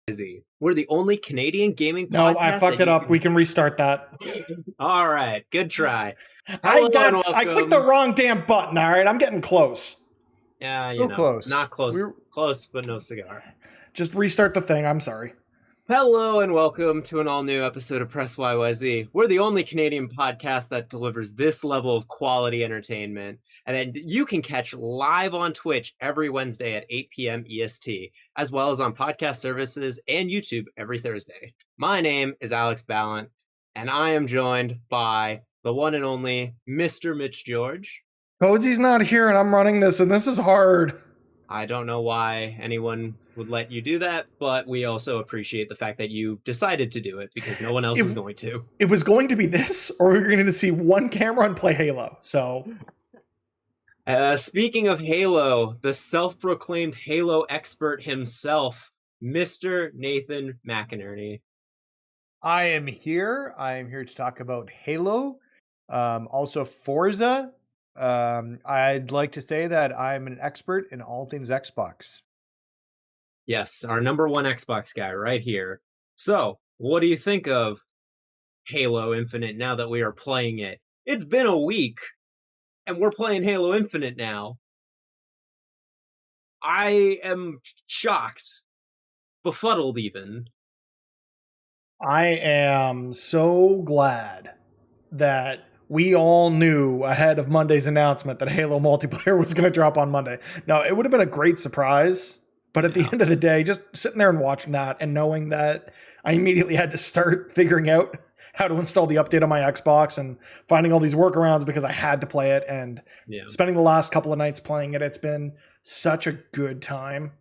YYZ. We're the only Canadian gaming No, I podcast fucked that it you up. can... We can restart that. All right, good try. Hello and I clicked the welcome. wrong damn button. All right, I'm getting close. Yeah, So close. not close. We're Close, but no cigar. just restart the thing. I'm sorry. Hello and welcome to an all-new episode of Press YYZ. We're the only Canadian podcast that delivers this level of quality entertainment, and then you can catch live on Twitch every Wednesday at 8 p.m. EST, as well as on podcast services and YouTube every Thursday. My name is Alex Ballant, and I am joined by the one and only Mr. Mitch George. Cozy's not here, and I'm running this, and this is hard. I don't know why anyone would let you do that, but we also appreciate the fact that you decided to do it because no one else was going to. It was going to be this, or we were going to see one camera and play Halo. So, speaking of Halo, the self-proclaimed Halo expert himself, Mr. Nathan McInerney. I am here. I am here to talk about Halo, also Forza. I'd like to say that I'm an expert in all things Xbox. Yes, our number one Xbox guy right here. So, what do you think of Halo Infinite now that we are playing it? It's been a week, and we're playing Halo Infinite now. I am shocked, befuddled even. I am so glad that we all knew ahead of Monday's announcement that Halo multiplayer was going to drop on Monday. Now, it would have been a great surprise, but at the end of the day, just sitting there and watching that and knowing that I immediately had to start figuring out how to install the update on my Xbox and finding all these workarounds because I had to play it, and spending the last couple of nights playing it. It's been such a good time.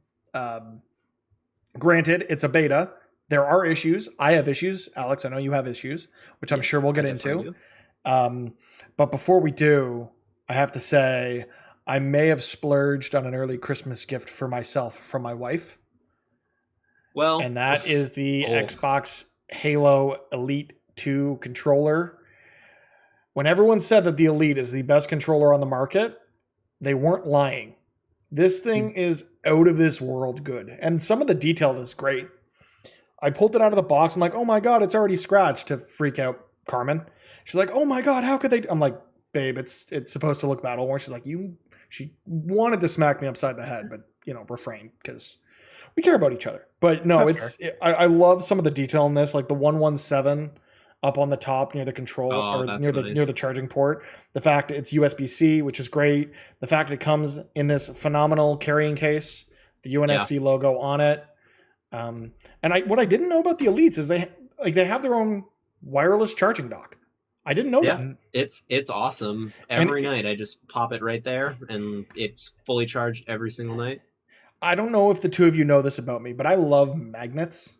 Granted, it's a beta. There are issues. I have issues. Alex, I know you have issues, which I'm sure we'll get into. But before we do, I have to say I may have splurged on an early Christmas gift for myself from my wife. Well, and that is the Xbox Halo Elite 2 controller. When everyone said that the Elite is the best controller on the market, they weren't lying. This thing is out of this world good. And some of the detail is great. I pulled it out of the box. I'm like, oh my God, it's already scratched, to freak out Carmen. She's like, oh my God, how could they? I'm like, babe, it's supposed to look battle-worn. She's like, she wanted to smack me upside the head, but refrain because we care about each other. But no, I love some of the detail in this, like the 117 up on the top near the control or near the charging port. The fact it's USB-C, which is great. The fact it comes in this phenomenal carrying case, the UNSC logo on it. And what I didn't know about the Elites is they have their own wireless charging dock. I didn't know that. It's awesome. Every night I just pop it right there and it's fully charged every single night. I don't know if the two of you know this about me, but I love magnets.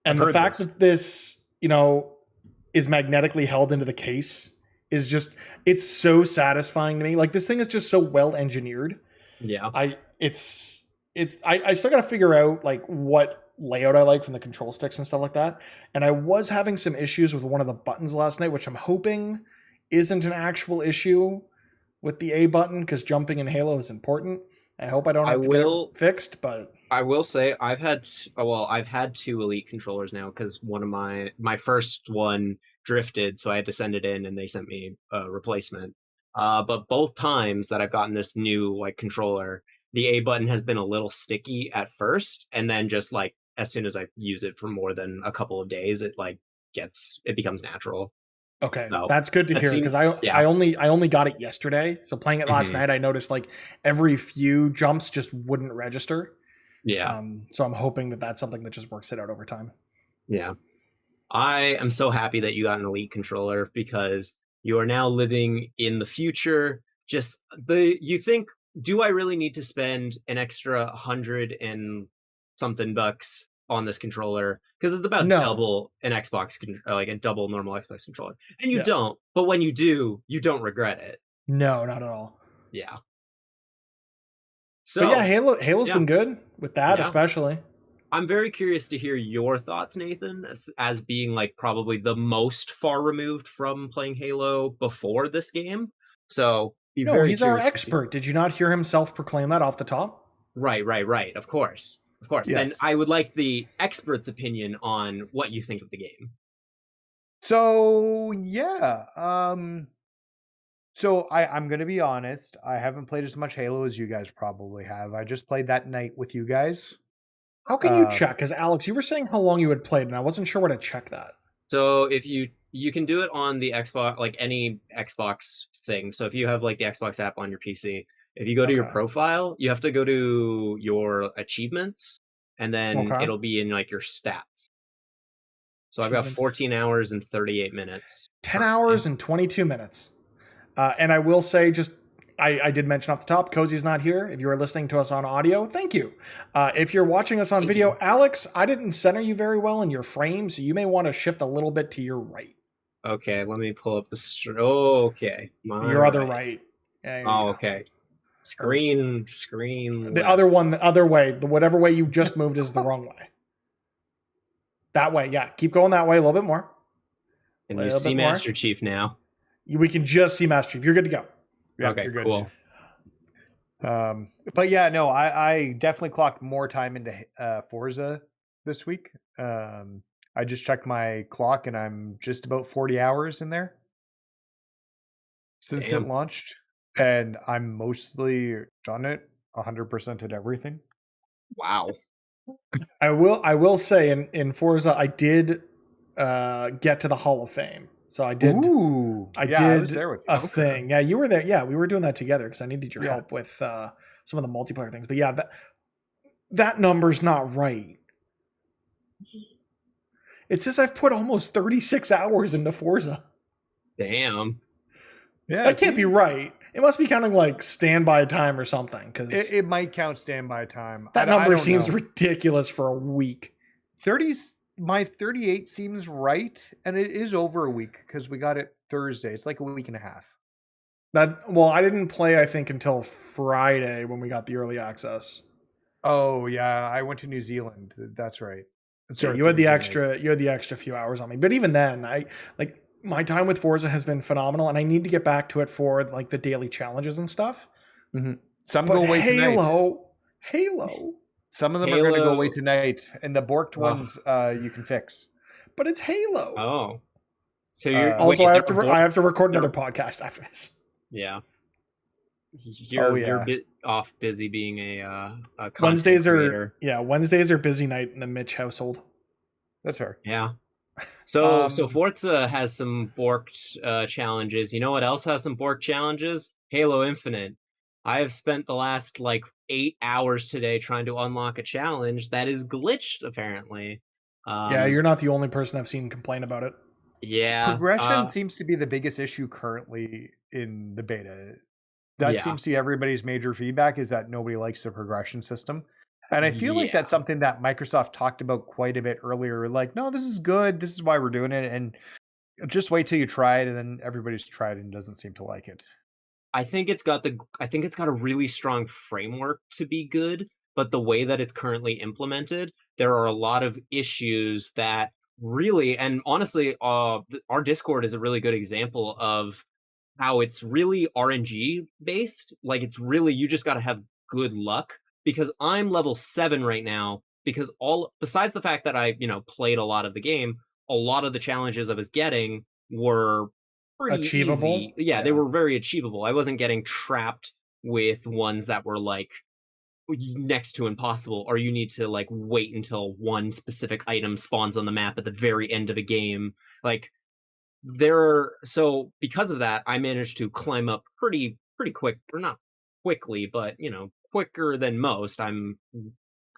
And the fact that this, is magnetically held into the case is just, it's so satisfying to me. Like, this thing is just so well engineered. Yeah. I still got to figure out like what layout I like from the control sticks and stuff like that. And I was having some issues with one of the buttons last night, which I'm hoping isn't an actual issue with the A button because jumping in Halo is important. I hope I don't have to get it fixed, but I will say I've had two Elite controllers now because one of my first one drifted, so I had to send it in and they sent me a replacement. But both times that I've gotten this new controller, the A button has been a little sticky at first, and then just as soon as I use it for more than a couple of days, it becomes natural. Okay, so that's good to hear because I only got it yesterday. So playing it last night, I noticed every few jumps just wouldn't register. Yeah. So I'm hoping that that's something that just works it out over time. Yeah. I am so happy that you got an Elite controller because you are now living in the future. You think, do I really need to spend an extra 100 and something bucks on this controller? Because it's about double an Xbox, a double normal Xbox controller. And you don't. But when you do, you don't regret it. No, not at all. Yeah. So but Halo's been good with that, especially. I'm very curious to hear your thoughts, Nathan, as being probably the most far removed from playing Halo before this game. So he's our expert. Did you not hear him self-proclaim that off the top? Right. Of course. Of course. Yes. Then I would like the expert's opinion on what you think of the game. So yeah, so I'm gonna be honest. I haven't played as much Halo as you guys probably have. I just played that night with you guys. How can you check? Because Alex, you were saying how long you had played, and I wasn't sure where to check that. So if you can do it on the Xbox, like any Xbox thing. So if you have like the Xbox app on your PC, if you go to your profile, you have to go to your achievements, and then it'll be in like your stats. So I've got 14 hours and 38 minutes. 10 hours and 22 minutes. And I will say, I did mention off the top, Cozy's not here. If you are listening to us on audio, thank you. If you're watching us on video, Alex, I didn't center you very well in your frame, so you may want to shift a little bit to your right. Okay, let me pull up the... okay. Your other right. Okay. Screen. The other one, the other way. Whatever way you just moved is the wrong way. That way, yeah. Keep going that way a little bit more. And you see Master Chief now. We can just see Master Chief. You're good to go. Yeah, okay, cool. But yeah, no, I definitely clocked more time into Forza this week. I just checked my clock and I'm just about 40 hours in there since it launched. And I'm mostly done it 100% at everything. Wow. I will say in Forza, I did get to the Hall of Fame. So I did. Ooh, I was there with you. a thing. Yeah, you were there. Yeah, we were doing that together because I needed your help with some of the multiplayer things. But yeah, that number's not right. It says I've put almost 36 hours into Forza. Damn. Yeah, that can't be right. It must be counting like standby time or something. Because it might count standby time. That number seems ridiculous for a week. My 38 seems right, and it is over a week because we got it Thursday. It's like a week and a half. I didn't play, I think, until Friday when we got the early access. Oh yeah, I went to New Zealand. That's right. So you had the extra few hours on me. But even then, my time with Forza has been phenomenal, and I need to get back to it for like the daily challenges and stuff. Mm-hmm. Some go away tonight. Halo. Some of them are going to go away tonight, and the borked ones you can fix. But it's Halo. Oh, so you're also I have to record another podcast after this. Yeah, you're a bit off busy being a Wednesdays creator. Wednesdays are busy night in the Mitch household. That's fair. Yeah. So Forza has some borked challenges. You know what else has some borked challenges? Halo Infinite. I have spent the last 8 hours today trying to unlock a challenge that is glitched, apparently. Yeah, you're not the only person I've seen complain about it. Yeah. Progression seems to be the biggest issue currently in the beta. That seems to be everybody's major feedback, is that nobody likes the progression system. And I feel like that's something that Microsoft talked about quite a bit earlier. Like, no, this is good. This is why we're doing it. And just wait till you try it. And then everybody's tried it and doesn't seem to like it. I think it's got a really strong framework to be good, but the way that it's currently implemented, there are a lot of issues that really, and honestly, our Discord is a really good example of how it's really RNG based. Like, it's really, you just got to have good luck, because I'm level 7 right now, because besides the fact that I, played a lot of the game, a lot of the challenges I was getting were pretty achievable. Easy. Yeah, they were very achievable. I wasn't getting trapped with ones that were next to impossible, or you need to wait until one specific item spawns on the map at the very end of a game. So because of that, I managed to climb up pretty quick, or not quickly, but quicker than most. I'm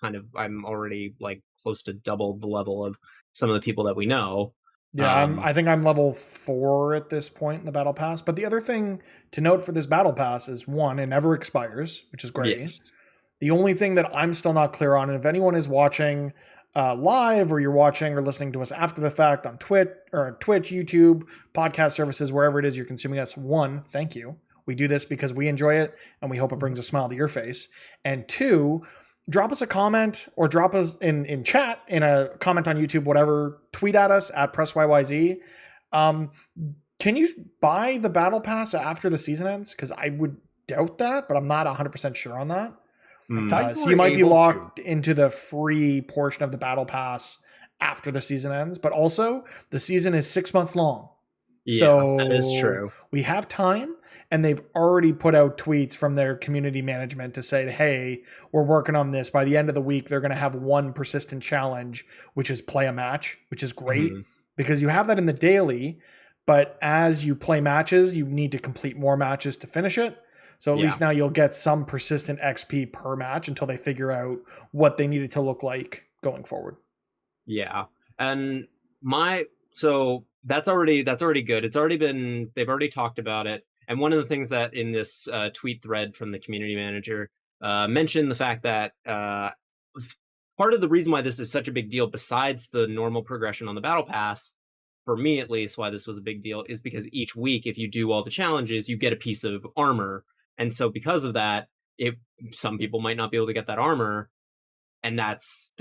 already close to double the level of some of the people that we know. Yeah, I think I'm level 4 at this point in the battle pass. But the other thing to note for this battle pass is, one, it never expires, which is great. Yes. The only thing that I'm still not clear on, and if anyone is watching live, or you're watching or listening to us after the fact on Twitch, YouTube, podcast services, wherever it is you're consuming us, one, thank you. We do this because we enjoy it, and we hope it brings a smile to your face. And two, drop us a comment, or drop us in chat, in a comment on YouTube, whatever. Tweet at us at PressYYZ. Can you buy the battle pass after the season ends? Because I would doubt that, but I'm not 100% sure on that. So you might be locked into the free portion of the battle pass after the season ends, but also the season is 6 months long. Yeah, so that is true. We have time, and they've already put out tweets from their community management to say, hey, we're working on this. By the end of the week, they're going to have one persistent challenge, which is play a match, which is great because you have that in the daily, but as you play matches, you need to complete more matches to finish it. So at least now you'll get some persistent XP per match until they figure out what they need it to look like going forward. Yeah. And so that's already good. They've already talked about it. And one of the things that in this tweet thread from the community manager mentioned the fact that part of the reason why this is such a big deal, besides the normal progression on the battle pass, for me at least, why this was a big deal is because each week, if you do all the challenges, you get a piece of armor. And so because of that, some people might not be able to get that armor, and that's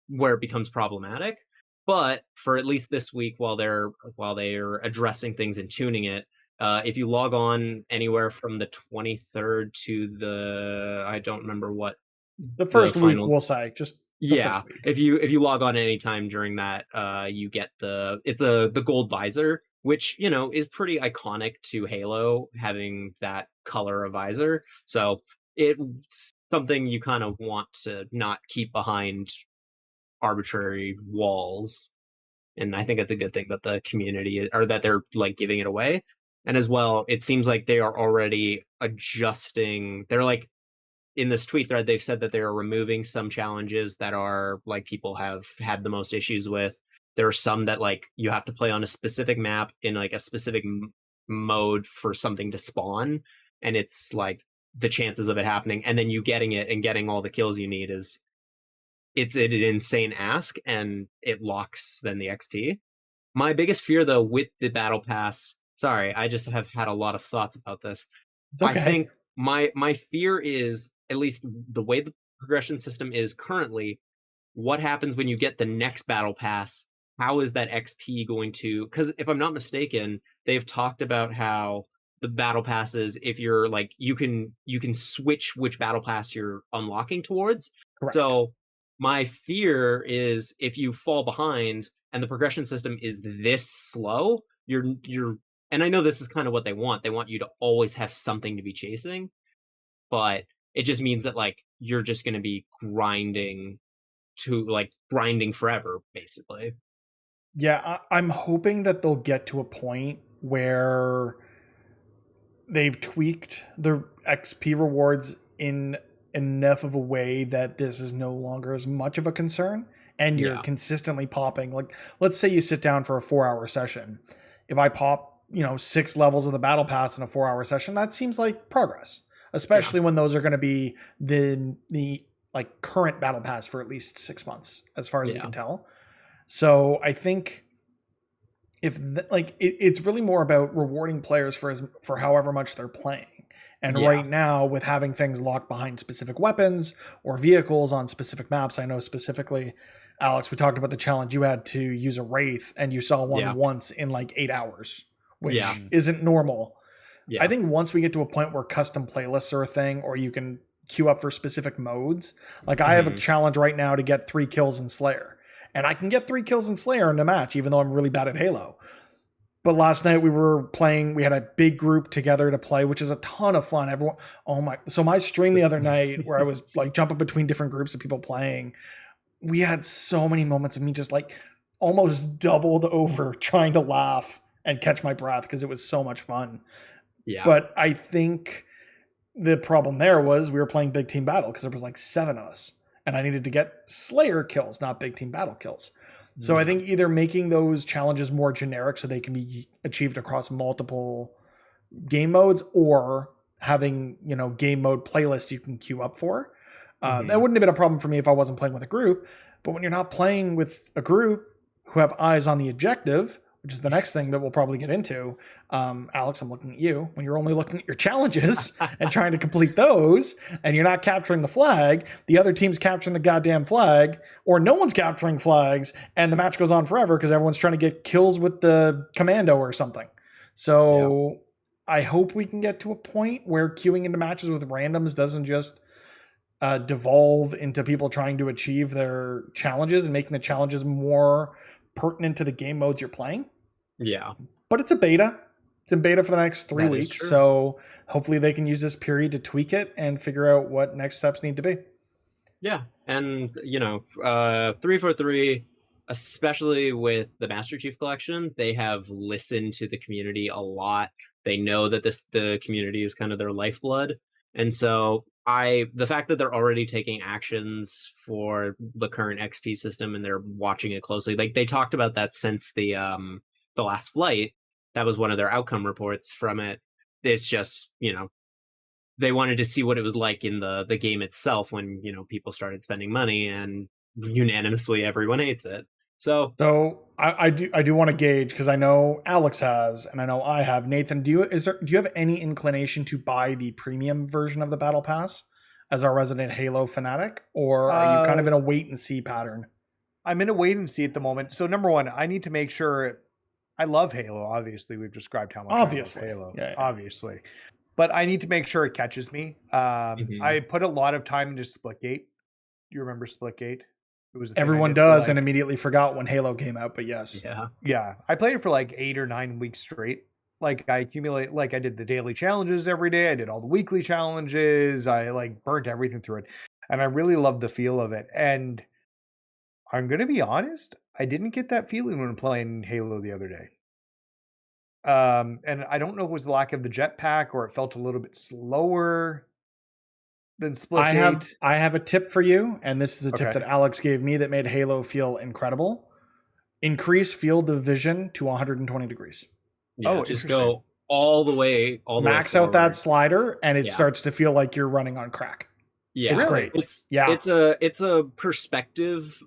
where it becomes problematic. But for at least this week, while they're addressing things and tuning it, if you log on anywhere from the 23rd to I don't remember what the first week, we'll say, just yeah. If you log on anytime during that, you get the gold visor, which is pretty iconic to Halo, having that color of visor. So it's something you kind of want to not keep behind arbitrary walls, and I think it's a good thing that the community, or that they're like giving it away. And as well, it seems like they are already adjusting. They're like, in this tweet thread, they've said that they are removing some challenges that are like people have had the most issues with. There are some that like you have to play on a specific map in like a specific mode for something to spawn, and it's like the chances of it happening and then you getting it and getting all the kills you need it's an insane ask, and it locks then the XP. My biggest fear though with the battle pass, sorry, I just have had a lot of thoughts about this. It's okay. I think my fear is, at least the way the progression system is currently, what happens when you get the next battle pass? How is that XP going to, because if I'm not mistaken, they've talked about how the battle passes, if you're like, you can switch which battle pass you're unlocking towards. Correct. So my fear is if you fall behind and the progression system is this slow, you're and I know this is kind of what they want. They want you to always have something to be chasing, but it just means that like you're just going to be grinding forever, basically. Yeah, I'm hoping that they'll get to a point where they've tweaked the XP rewards in enough of a way that this is no longer as much of a concern, and you're consistently popping. Like, let's say you sit down for a 4-hour session. If I pop, 6 levels of the battle pass in a 4-hour session, that seems like progress, especially when those are going to be the like current battle pass for at least 6 months, as far as we can tell. So I think it's really more about rewarding players for however much they're playing. And right now, with having things locked behind specific weapons or vehicles on specific maps, I know specifically, Alex, we talked about the challenge you had to use a Wraith, and you saw one once in like 8 hours, which isn't normal. Yeah. I think once we get to a point where custom playlists are a thing, or you can queue up for specific modes, like I have a challenge right now to get 3 kills in Slayer. And I can get 3 kills in Slayer in a match, even though I'm really bad at Halo. But last night we had a big group together to play, which is a ton of fun. So my stream the other night where I was like jumping between different groups of people playing, we had so many moments of me just like almost doubled over trying to laugh and catch my breath because it was so much fun. Yeah. But I think the problem there was we were playing big team battle because there was like 7 of us. And I needed to get Slayer kills, not big team battle kills. So I think either making those challenges more generic so they can be achieved across multiple game modes, or having, game mode playlists you can queue up for. That wouldn't have been a problem for me if I wasn't playing with a group. But when you're not playing with a group who have eyes on the objective, which is the next thing that we'll probably get into. Alex, I'm looking at you. When you're only looking at your challenges and trying to complete those, and you're not capturing the flag, the other team's capturing the goddamn flag, or no one's capturing flags, and the match goes on forever because everyone's trying to get kills with the commando or something. So I hope we can get to a point where queuing into matches with randoms doesn't just devolve into people trying to achieve their challenges and making the challenges more pertinent to the game modes you're playing. Yeah. But it's a beta. It's in beta for the next 3 weeks. So hopefully they can use this period to tweak it and figure out what next steps need to be. Yeah. And, 343, especially with the Master Chief Collection, they have listened to the community a lot. They know that the community is kind of their lifeblood. And so the fact that they're already taking actions for the current XP system and they're watching it closely, like they talked about that since the last flight. That was one of their outcome reports from it. It's just, they wanted to see what it was like in the game itself when, people started spending money, and unanimously everyone hates it. So I do want to gauge, because I know Alex has, and I know I have. Nathan, do you have any inclination to buy the premium version of the Battle Pass as our resident Halo fanatic, or are you kind of in a wait and see pattern? I'm in a wait and see at the moment. So number one, I need to make sure. I love Halo. Obviously, we've described how much I love Halo. Yeah. Obviously, but I need to make sure it catches me. I put a lot of time into Splitgate. Do you remember Splitgate? It was everyone does, and immediately forgot when Halo came out. But yes, yeah. I played it for like 8 or 9 weeks straight. Like I did the daily challenges every day. I did all the weekly challenges. I like burnt everything through it, and I really loved the feel of it. And I'm gonna be honest, I didn't get that feeling when playing Halo the other day. And I don't know if it was the lack of the jetpack or it felt a little bit slower than Splitgate. I have a tip for you, and this is a tip that Alex gave me that made Halo feel incredible. Increase field of vision to 120 degrees. Yeah, just go all the way, max out that slider, and it starts to feel like you're running on crack. Yeah, it's great. It's a perspective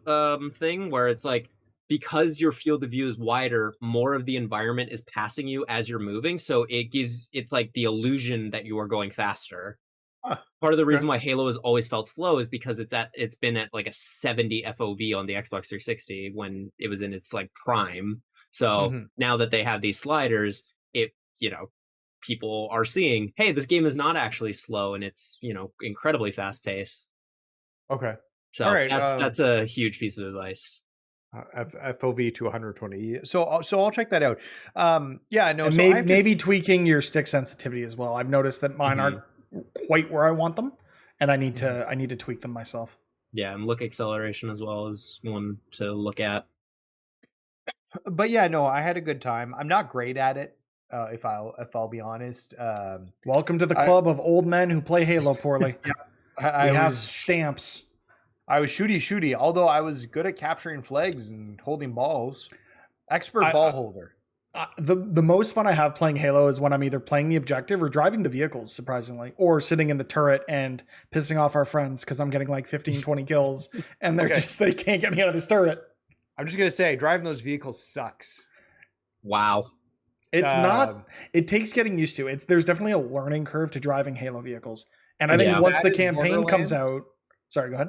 thing where it's like, because your field of view is wider, more of the environment is passing you as you're moving, so it's like the illusion that you are going faster. Part of the reason why Halo has always felt slow is because it's been at like a 70 FOV on the Xbox 360 when it was in its like prime. So now that they have these sliders, people are seeing, hey, this game is not actually slow, and it's incredibly fast paced. Okay, so that's a huge piece of advice. FOV to 120. So I'll check that out. And maybe tweaking your stick sensitivity as well. I've noticed that mine aren't quite where I want them, and I need to tweak them myself. Yeah, and look acceleration as well is one to look at. But yeah, no, I had a good time. I'm not great at it, if I'll be honest. Welcome to the club of old men who play Halo poorly. I have stamps. I was shooty, although I was good at capturing flags and holding balls. Expert ball holder. The most fun I have playing Halo is when I'm either playing the objective or driving the vehicles, surprisingly, or sitting in the turret and pissing off our friends because I'm getting like 15, 20 kills, and they can't get me out of this turret. I'm just going to say, driving those vehicles sucks. Wow. It's not. It takes getting used to. There's definitely a learning curve to driving Halo vehicles. And I think once the campaign comes out... Sorry, go ahead.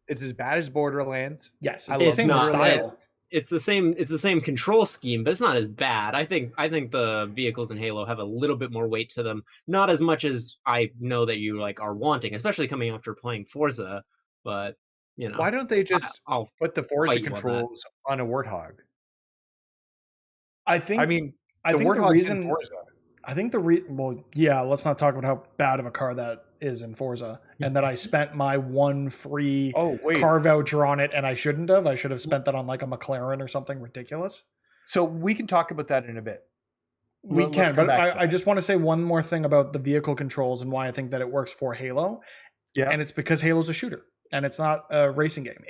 It's as bad as Borderlands. Yes, it's the same style. It's the same control scheme, but it's not as bad. I think the vehicles in Halo have a little bit more weight to them. Not as much as I know that you are wanting, especially coming after playing Forza. But why don't they just put the Forza controls on a Warthog? I think the reason. Let's not talk about how bad of a car that is in Forza, and that I spent my one free car voucher on it, and I shouldn't have. I should have spent that on like a McLaren or something ridiculous. So we can talk about that in a bit. We can, but I just want to say one more thing about the vehicle controls and why I think that it works for Halo. Yeah, and it's because Halo's a shooter, and it's not a racing game.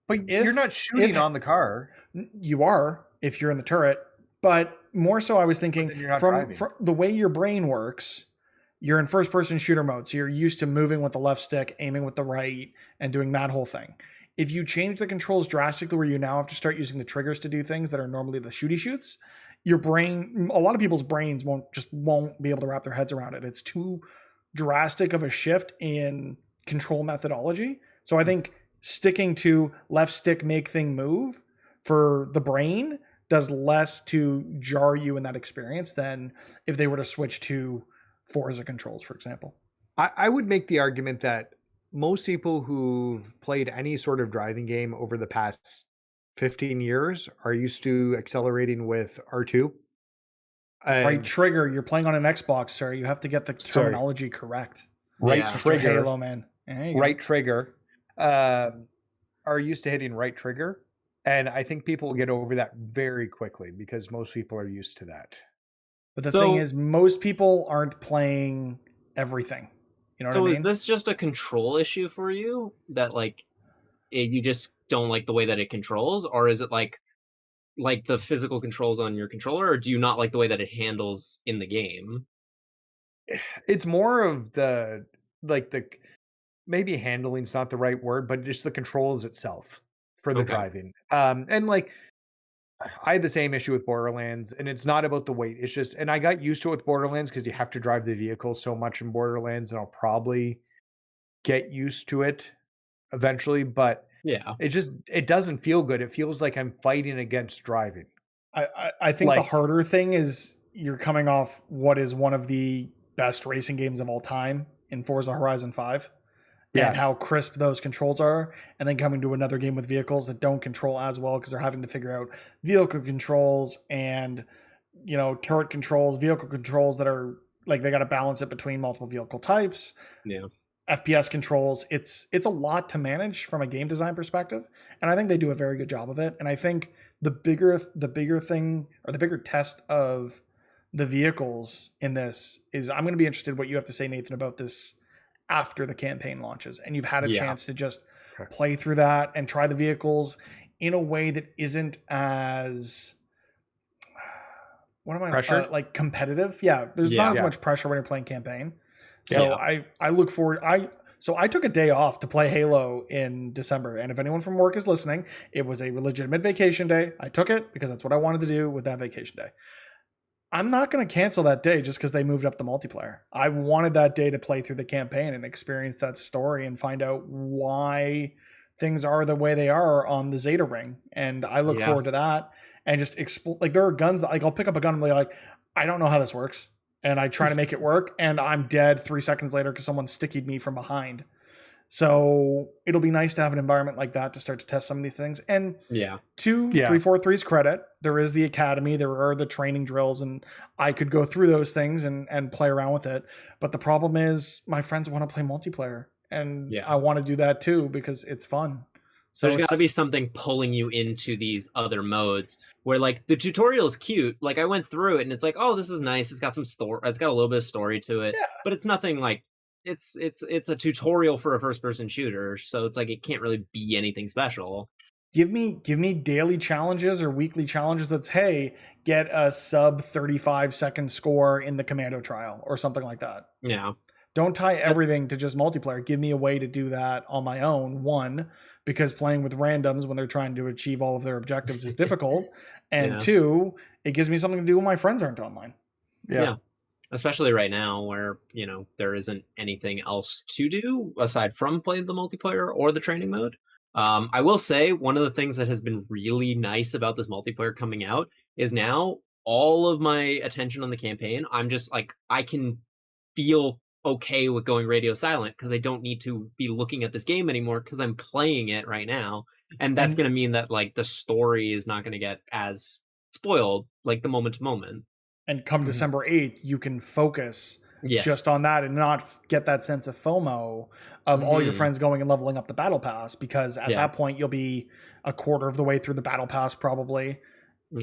But you're not shooting on the car. You are if you're in the turret. But more so, I was thinking from the way your brain works, you're in first-person shooter mode, so you're used to moving with the left stick, aiming with the right, and doing that whole thing. If you change the controls drastically where you now have to start using the triggers to do things that are normally the shooty shoots, your brain, a lot of people's brains won't be able to wrap their heads around it. It's too drastic of a shift in control methodology. So I think sticking to left stick make thing move for the brain does less to jar you in that experience than if they were to switch to Forza controls, for example. I would make the argument that most people who've played any sort of driving game over the past 15 years are used to accelerating with R2. Right And trigger, you're playing on an Xbox, sir. You have to get the sorry, terminology correct. right Yeah. Mr. trigger, Halo, man. There you go. right trigger, are used to hitting right trigger. And I think people will get over that very quickly because most people are used to that. But the thing is, most people aren't playing everything. You know what I So mean? is this just a control issue for you that like you just don't like the way that it controls, or is it like the physical controls on your controller, or do you not like the way that it handles in the game? It's more of the maybe handling's not the right word, but just the controls itself for the Okay. driving. And like I had the same issue with Borderlands, and it's not about the weight. It's just, and I got used to it with Borderlands because you have to drive the vehicle so much in Borderlands, and I'll probably get used to it eventually. But Yeah. it doesn't feel good. It feels like I'm fighting against driving. I think the Like, harder thing is you're coming off what is one of the best racing games of all time in Forza Horizon 5. Yeah. And how crisp those controls are, and then coming to another game with vehicles that don't control as well because they're having to figure out vehicle controls and turret controls, vehicle controls that are like they got to balance it between multiple vehicle types. Yeah. FPS controls. It's a lot to manage from a game design perspective, and I think they do a very good job of it. And I think the bigger thing, or the bigger test of the vehicles in this is I'm going to be interested what you have to say, Nathan, about this after the campaign launches and you've had a chance to just play through that and try the vehicles in a way that isn't as pressure? Like competitive. Yeah, there's not as much pressure when you're playing campaign. So I look forward. I took a day off to play Halo in December, and if anyone from work is listening, it was a legitimate vacation day. I took it because that's what I wanted to do with that vacation day. I'm not going to cancel that day just because they moved up the multiplayer. I wanted that day to play through the campaign and experience that story and find out why things are the way they are on the Zeta ring. And I look forward to that and just like there are guns that like I'll pick up a gun and be like, I don't know how this works. And I try to make it work and I'm dead 3 seconds later because someone stickied me from behind. So it'll be nice to have an environment like that to start to test some of these things. And 343's credit, there is the academy, there are the training drills, and I could go through those things and play around with it. But the problem is my friends want to play multiplayer, and I want to do that too because it's fun. So there's got to be something pulling you into these other modes where like the tutorial is cute. Like I went through it and it's like, oh, this is nice. It's got some story. It's got a little bit of story to it, but it's nothing like it's a tutorial for a first person shooter. So it's like, it can't really be anything special. Give me daily challenges or weekly challenges that's, hey, get a sub 35-second score in the commando trial or something like that. Yeah. Don't tie everything to just multiplayer. Give me a way to do that on my own. One, because playing with randoms when they're trying to achieve all of their objectives is difficult. And two, it gives me something to do when my friends aren't online. Yeah. Especially right now where, there isn't anything else to do aside from playing the multiplayer or the training mode. I will say one of the things that has been really nice about this multiplayer coming out is now all of my attention on the campaign, I'm just like, I can feel okay with going radio silent because I don't need to be looking at this game anymore because I'm playing it right now. And that's going to mean that like the story is not going to get as spoiled like the moment to moment. And come December 8th, you can focus just on that and not get that sense of FOMO of all your friends going and leveling up the battle pass, because at that point you'll be a quarter of the way through the battle pass probably.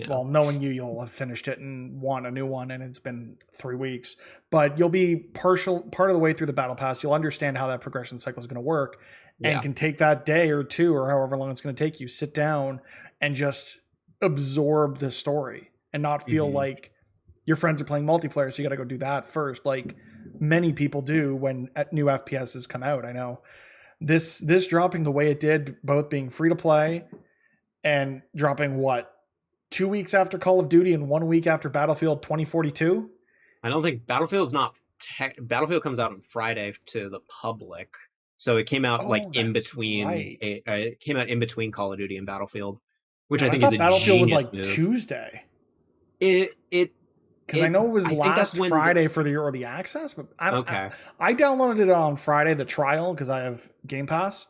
Well, knowing you'll have finished it and won a new one and it's been 3 weeks, but you'll be part of the way through the battle pass. You'll understand how that progression cycle is going to work and can take that day or two or however long it's going to take you, sit down and just absorb the story and not feel like your friends are playing multiplayer, so you got to go do that first, like many people do when new FPSs come out. I know this dropping the way it did, both being free to play and dropping 2 weeks after Call of Duty and 1 week after Battlefield 2042. I don't think Battlefield's not. Battlefield comes out on Friday to the public, so it came out in between. Right. It came out in between Call of Duty and Battlefield, which I think is a Battlefield was like move. Tuesday. It Because I know it was last Friday for the early access, but I downloaded it on Friday, the trial, because I have Game Pass,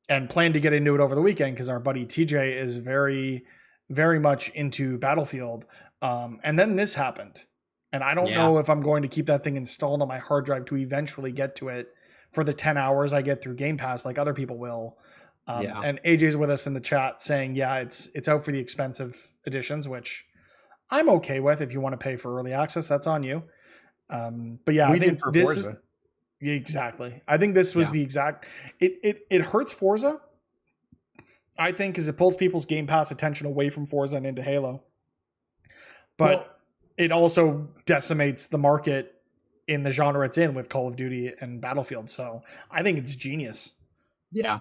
and plan to get into it over the weekend because our buddy TJ is very, very much into Battlefield. And then this happened. And I don't know if I'm going to keep that thing installed on my hard drive to eventually get to it for the 10 hours I get through Game Pass like other people will. And AJ's with us in the chat saying, it's out for the expensive editions, which I'm okay with. If you want to pay for early access, that's on you. But I think this Forza. Is exactly. I think this was the exact. It hurts Forza. I think because it pulls people's Game Pass attention away from Forza and into Halo. But it also decimates the market in the genre it's in with Call of Duty and Battlefield. So I think it's genius. Yeah.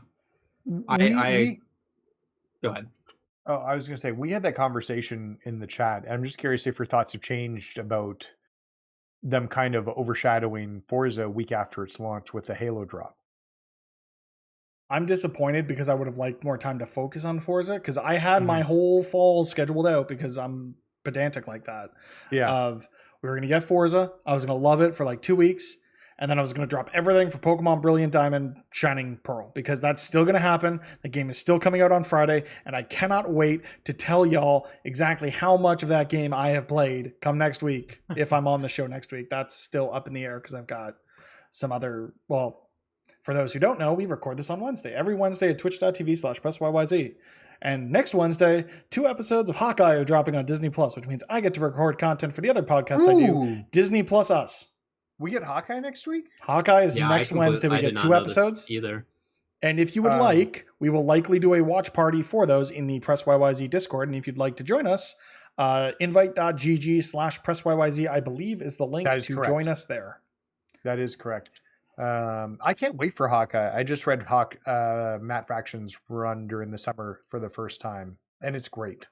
I go ahead. Oh, I was going to say, we had that conversation in the chat. I'm just curious if your thoughts have changed about them kind of overshadowing Forza a week after its launch with the Halo drop. I'm disappointed because I would have liked more time to focus on Forza because I had my whole fall scheduled out because I'm pedantic like that. Yeah. We were going to get Forza. I was going to love it for like 2 weeks. And then I was going to drop everything for Pokemon Brilliant Diamond, Shining Pearl, because that's still going to happen. The game is still coming out on Friday, and I cannot wait to tell y'all exactly how much of that game I have played come next week, if I'm on the show next week. That's still up in the air because I've got some other, for those who don't know, we record this on Wednesday. Every Wednesday at twitch.tv/PressYYZ. And next Wednesday, 2 episodes of Hawkeye are dropping on Disney+, which means I get to record content for the other podcast I do, Disney Plus Us. We get Hawkeye next week? Hawkeye is next Wednesday. We get 2 episodes. Either. And if you would like, we will likely do a watch party for those in the Press YYZ Discord. And if you'd like to join us, invite.gg/PressYYZ, I believe, is the link to join us there. That is correct. I can't wait for Hawkeye. I just read Matt Fraction's run during the summer for the first time, and it's great.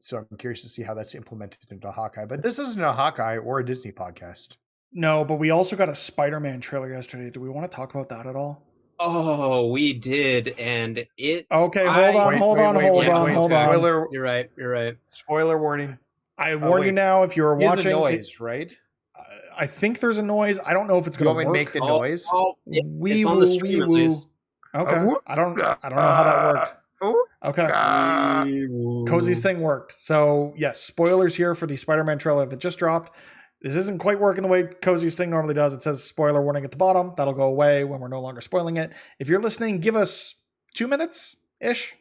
So I'm curious to see how that's implemented into Hawkeye. But this isn't a Hawkeye or a Disney podcast. No, but we also got a Spider-Man trailer yesterday. Do we want to talk about that at all? Oh, we did, and it's... Okay, hold on. Spoiler. You're right. Spoiler warning. I warn you now, if you're watching... There's a noise, right? I think there's a noise. I don't know if it's going to work. You want me to make the noise? It's on the stream, at least. Okay. I don't know how that worked. Okay. Cozy's thing worked. So, yes, spoilers here for the Spider-Man trailer that just dropped. This isn't quite working the way Cozy's thing normally does. It says spoiler warning at the bottom. That'll go away when we're no longer spoiling it. If you're listening, give us 2 minutes-ish,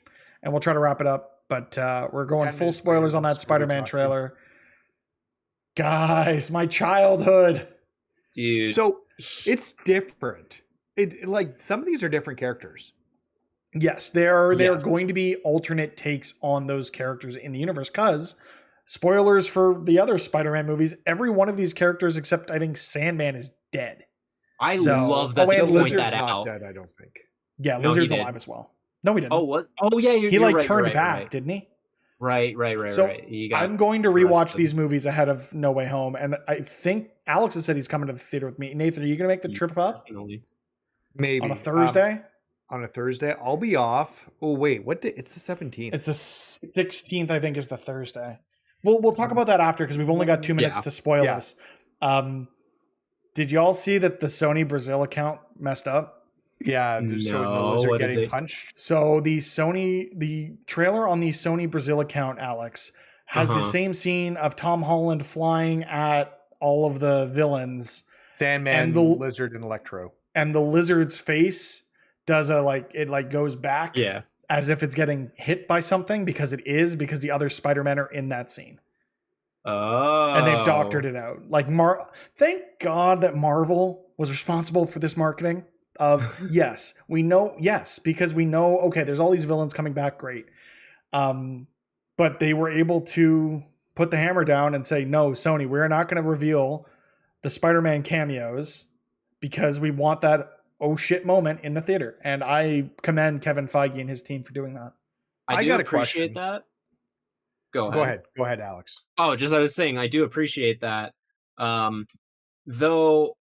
and we'll try to wrap it up. But we're going full spoilers on that Spider-Man trailer. Guys, my childhood. Dude. So, it's different. Some of these are different characters. Yes, there are going to be alternate takes on those characters in the universe because, spoilers for the other Spider-Man movies, every one of these characters except I think Sandman is dead. I love that they point that out. Not dead, I don't think. Yeah, Lizard's alive as well. No, he didn't. Oh, what? Oh, yeah, he right, turned back, didn't he? Right. So I'm going to rewatch these movies ahead of No Way Home, and I think Alex has said he's coming to the theater with me. Nathan, are you going to make the trip up? Maybe on a Thursday. On a Thursday, I'll be off. Oh wait, what day? It's the 17th. It's the 16th, I think, is the Thursday. We'll talk about that after because we've only got 2 minutes to spoil this. Did y'all see that the Sony Brazil account messed up? Yeah, showing the lizard getting punched. So the trailer on the Sony Brazil account, Alex, has the same scene of Tom Holland flying at all of the villains, Sandman, and the lizard, and Electro, and the lizard's face does it goes back as if it's getting hit by something because the other Spider-Men are in that scene. Oh. And they've doctored it out. Thank God that Marvel was responsible for this marketing of because we know, okay, there's all these villains coming back, great. But they were able to put the hammer down and say, no, Sony, we're not going to reveal the Spider-Man cameos because we want that oh shit moment in the theater. And I commend Kevin Feige and his team for doing that. I do appreciate that. Go ahead, Alex. Oh, I was saying, I do appreciate that. Though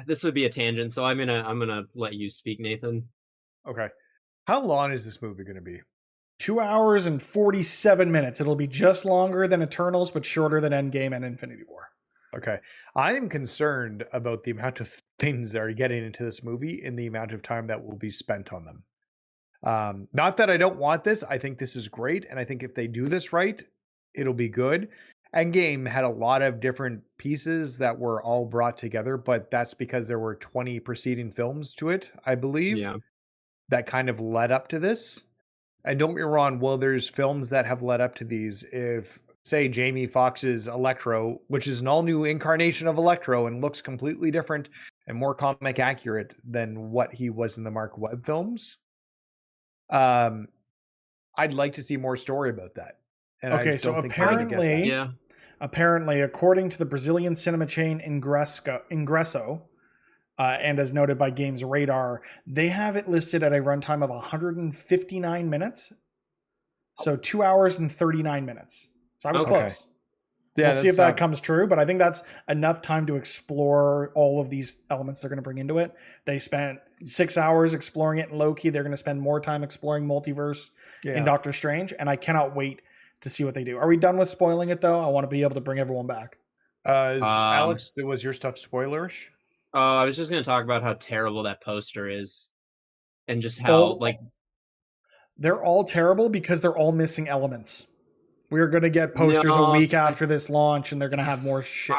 this would be a tangent, so I'm gonna let you speak, Nathan. Okay. How long is this movie gonna be? 2 hours and 47 minutes. It'll be just longer than Eternals, but shorter than Endgame and Infinity War. Okay. I am concerned about the amount of things that are getting into this movie and the amount of time that will be spent on them. Not that I don't want this. I think this is great. And I think if they do this right, it'll be good. Endgame had a lot of different pieces that were all brought together, but that's because there were 20 preceding films to it, I believe, that kind of led up to this. And don't get me wrong, well, there's films that have led up to these. If, say, Jamie Foxx's Electro, which is an all-new incarnation of Electro and looks completely different and more comic accurate than what he was in the Mark Webb films, I'd like to see more story about that. And okay, so apparently, according to the Brazilian cinema chain Ingresso, and as noted by Games Radar, they have it listed at a runtime of 159 minutes. So 2 hours and 39 minutes. So I was close. Yeah, we'll see if that comes true, but I think that's enough time to explore all of these elements they're going to bring into it. They spent 6 hours exploring it in Loki. They're going to spend more time exploring multiverse in Doctor Strange, and I cannot wait to see what they do. Are we done with spoiling it, though? I want to be able to bring everyone back. Alex, was your stuff spoilerish? I was just going to talk about how terrible that poster is, and just how they're all terrible because they're all missing elements. We're going to get posters a week after this launch, and they're going to have more shit.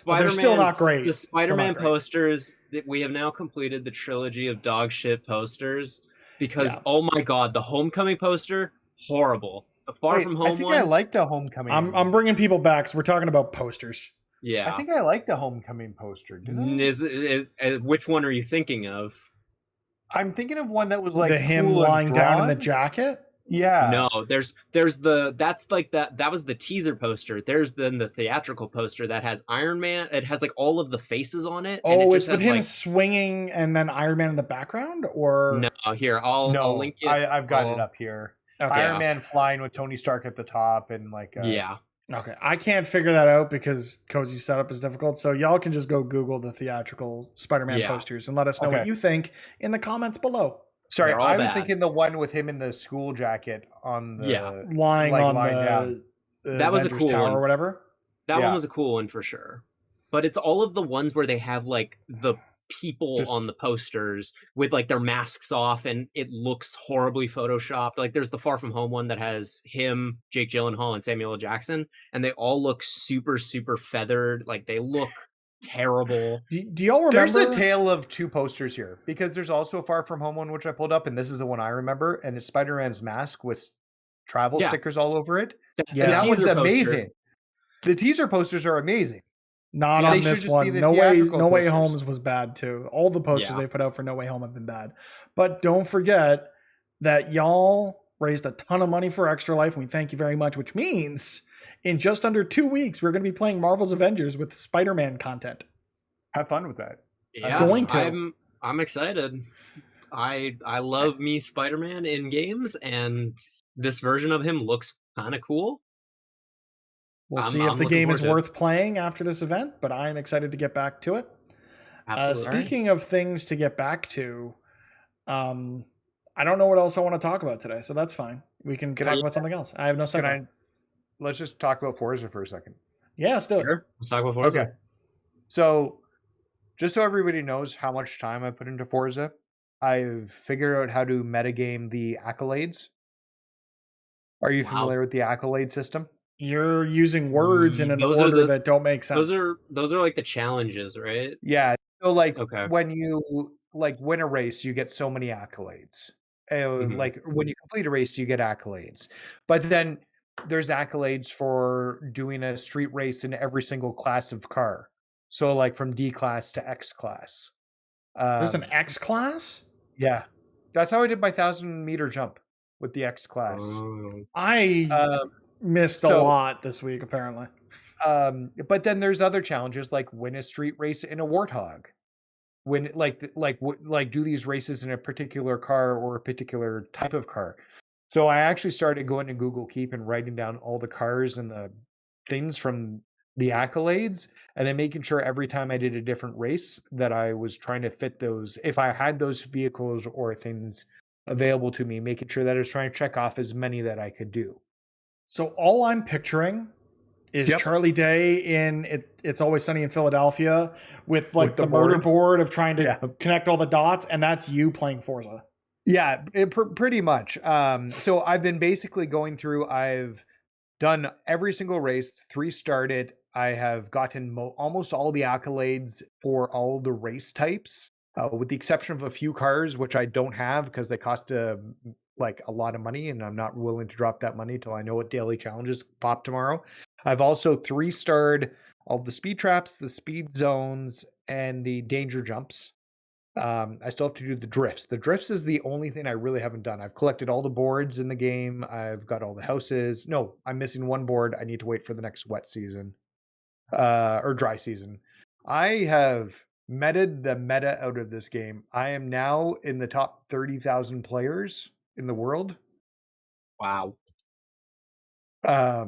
But they're still not great. The Spider-Man posters, we have now completed the trilogy of dog shit posters because, oh my god, the Homecoming poster, horrible. The Far From Home one. I like the Homecoming. I'm bringing people back because we're talking about posters. Yeah. I think I like the Homecoming poster. Which one are you thinking of? I'm thinking of one that was like him lying down in the jacket. Yeah. No, there's that was the teaser poster. There's then the theatrical poster that has Iron Man. It has like all of the faces on it. Oh, it's with him swinging and then Iron Man in the background, or no? Here, I'll link it. I've got it up here. Okay. Iron Man flying with Tony Stark at the top and like Okay, I can't figure that out because Cozy setup is difficult. So y'all can just go Google the theatrical Spider-Man posters and let us know what you think in the comments below. Sorry, I was thinking the one with him in the school jacket on the lying on the that was a cool tower one or whatever. That one was a cool one for sure. But it's all of the ones where they have like the people on the posters with like their masks off and it looks horribly photoshopped. Like there's the Far From Home one that has him, Jake Gyllenhaal, and Samuel L. Jackson, and they all look super, super feathered. Like they look terrible. Do y'all remember? There's a tale of two posters here because there's also a Far From Home one which I pulled up, and this is the one I remember, and it's Spider-Man's mask with travel stickers all over it. That one's amazing. The teaser posters are amazing. Not on this one. No Way Home's was bad too. All the posters they put out for No Way Home have been bad. But don't forget that y'all raised a ton of money for Extra Life, and we thank you very much, which means in just under 2 weeks, we're going to be playing Marvel's Avengers with Spider-Man content. Have fun with that. Yeah, I'm excited. I love me Spider-Man in games, and this version of him looks kind of cool. We'll see if the game is worth playing after this event, but I'm excited to get back to it. Absolutely. Speaking of things to get back to, I don't know what else I want to talk about today, so that's fine. We can talk about something else. I have no second. Let's just talk about Forza for a second. Yeah, let's do it. Sure. Let's talk about Forza. Okay. So, just so everybody knows how much time I put into Forza, I've figured out how to metagame the accolades. Are you familiar with the accolade system? You're using words in an order that don't make sense. Those are like the challenges, right? Yeah. So like when you like win a race, you get so many accolades. Like when you complete a race, you get accolades. But then there's accolades for doing a street race in every single class of car. So like from D class to X class. There's an X class? Yeah. That's how I did my 1,000-meter jump with the X class. I missed a lot this week, apparently. But then there's other challenges like win a street race in a Warthog. When like do these races in a particular car or a particular type of car. So I actually started going to Google Keep and writing down all the cars and the things from the accolades, and then making sure every time I did a different race that I was trying to fit those, if I had those vehicles or things available to me, making sure that I was trying to check off as many that I could do. So all I'm picturing is Charlie Day in It's Always Sunny in Philadelphia with like the murder board of trying to connect all the dots, and that's you playing Forza. Yeah, pretty much. So I've been basically going through. I've done every single race, 3 started. I have gotten almost all the accolades for all the race types, with the exception of a few cars, which I don't have because they cost like a lot of money, and I'm not willing to drop that money till I know what daily challenges pop tomorrow. I've also 3-starred all the speed traps, the speed zones, and the danger jumps. I still have to do the drifts. The drifts is the only thing I really haven't done. I've collected all the boards in the game. I've got all the houses. No, I'm missing 1 board. I need to wait for the next wet season, or dry season. I have meted the meta out of this game. I am now in the top 30,000 players in the world. Wow. I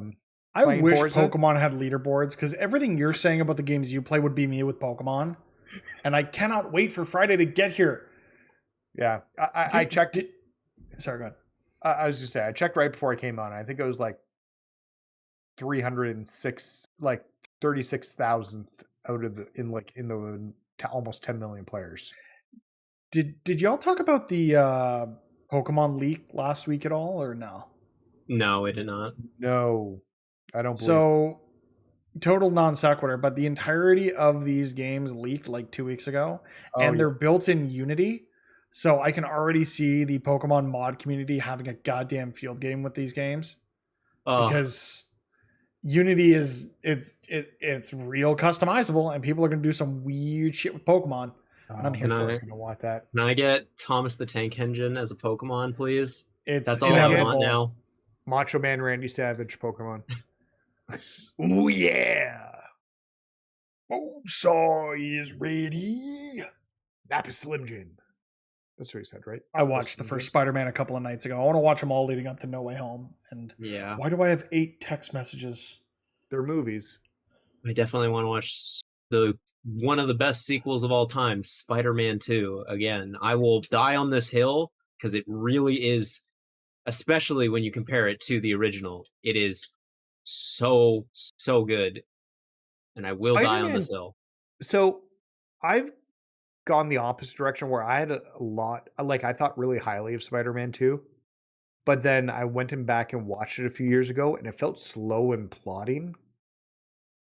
wish Forza. Pokemon had leaderboards, because everything you're saying about the games you play would be me with Pokemon. And I cannot wait for Friday to get here. Yeah. I checked. Sorry, go ahead. I was just saying, I checked right before I came on. I think it was like 306, like 36,000th out of the almost 10 million players. Did y'all talk about the Pokemon leak last week at all, or no? No, we did not. No, I don't believe so. Total non sequitur, but the entirety of these games leaked like 2 weeks ago, and they're built in Unity. So I can already see the Pokemon mod community having a goddamn field game with these games, because Unity is it's real customizable, and people are going to do some weird shit with Pokemon. And I'm here going to want that. Can I get Thomas the Tank Engine as a Pokemon, please? That's all I want now. Macho Man Randy Savage Pokemon. Oh yeah. Bonesaw is ready. Napa Slim Jim. That's what he said, right? I watched the first Spider-Man a couple of nights ago. I want to watch them all leading up to No Way Home. And why do I have 8 text messages? They're movies. I definitely want to watch one of the best sequels of all time, Spider-Man 2. Again, I will die on this hill, because it really is, especially when you compare it to the original. It is so good, and I will die on this hill. So I've gone the opposite direction, where I had a lot, like, I thought really highly of Spider-Man 2, but then I went back and watched it a few years ago, and it felt slow and plodding.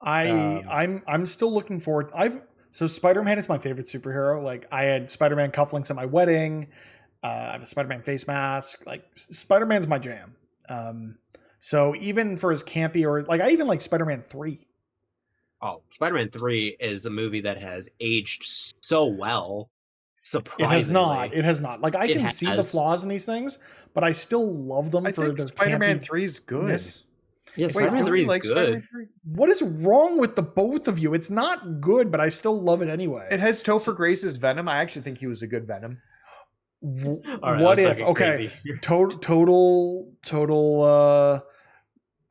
I'm still looking forward. So Spider-Man is my favorite superhero. Like, I had Spider-Man cufflinks at my wedding. I have a Spider-Man face mask. Like, Spider-Man's my jam. So even for his campy, or like, I even like Spider-Man 3. Oh, Spider-Man 3 is a movie that has aged so well. Surprisingly. It has not. Like, I can see the flaws in these things, but I still love them for their Spider-Man 3 is good. Yeah, Spider-Man 3 is good. What is wrong with the both of you? It's not good, but I still love it anyway. It has Topher Grace's Venom. I actually think he was a good Venom. Right, what if? Okay, total.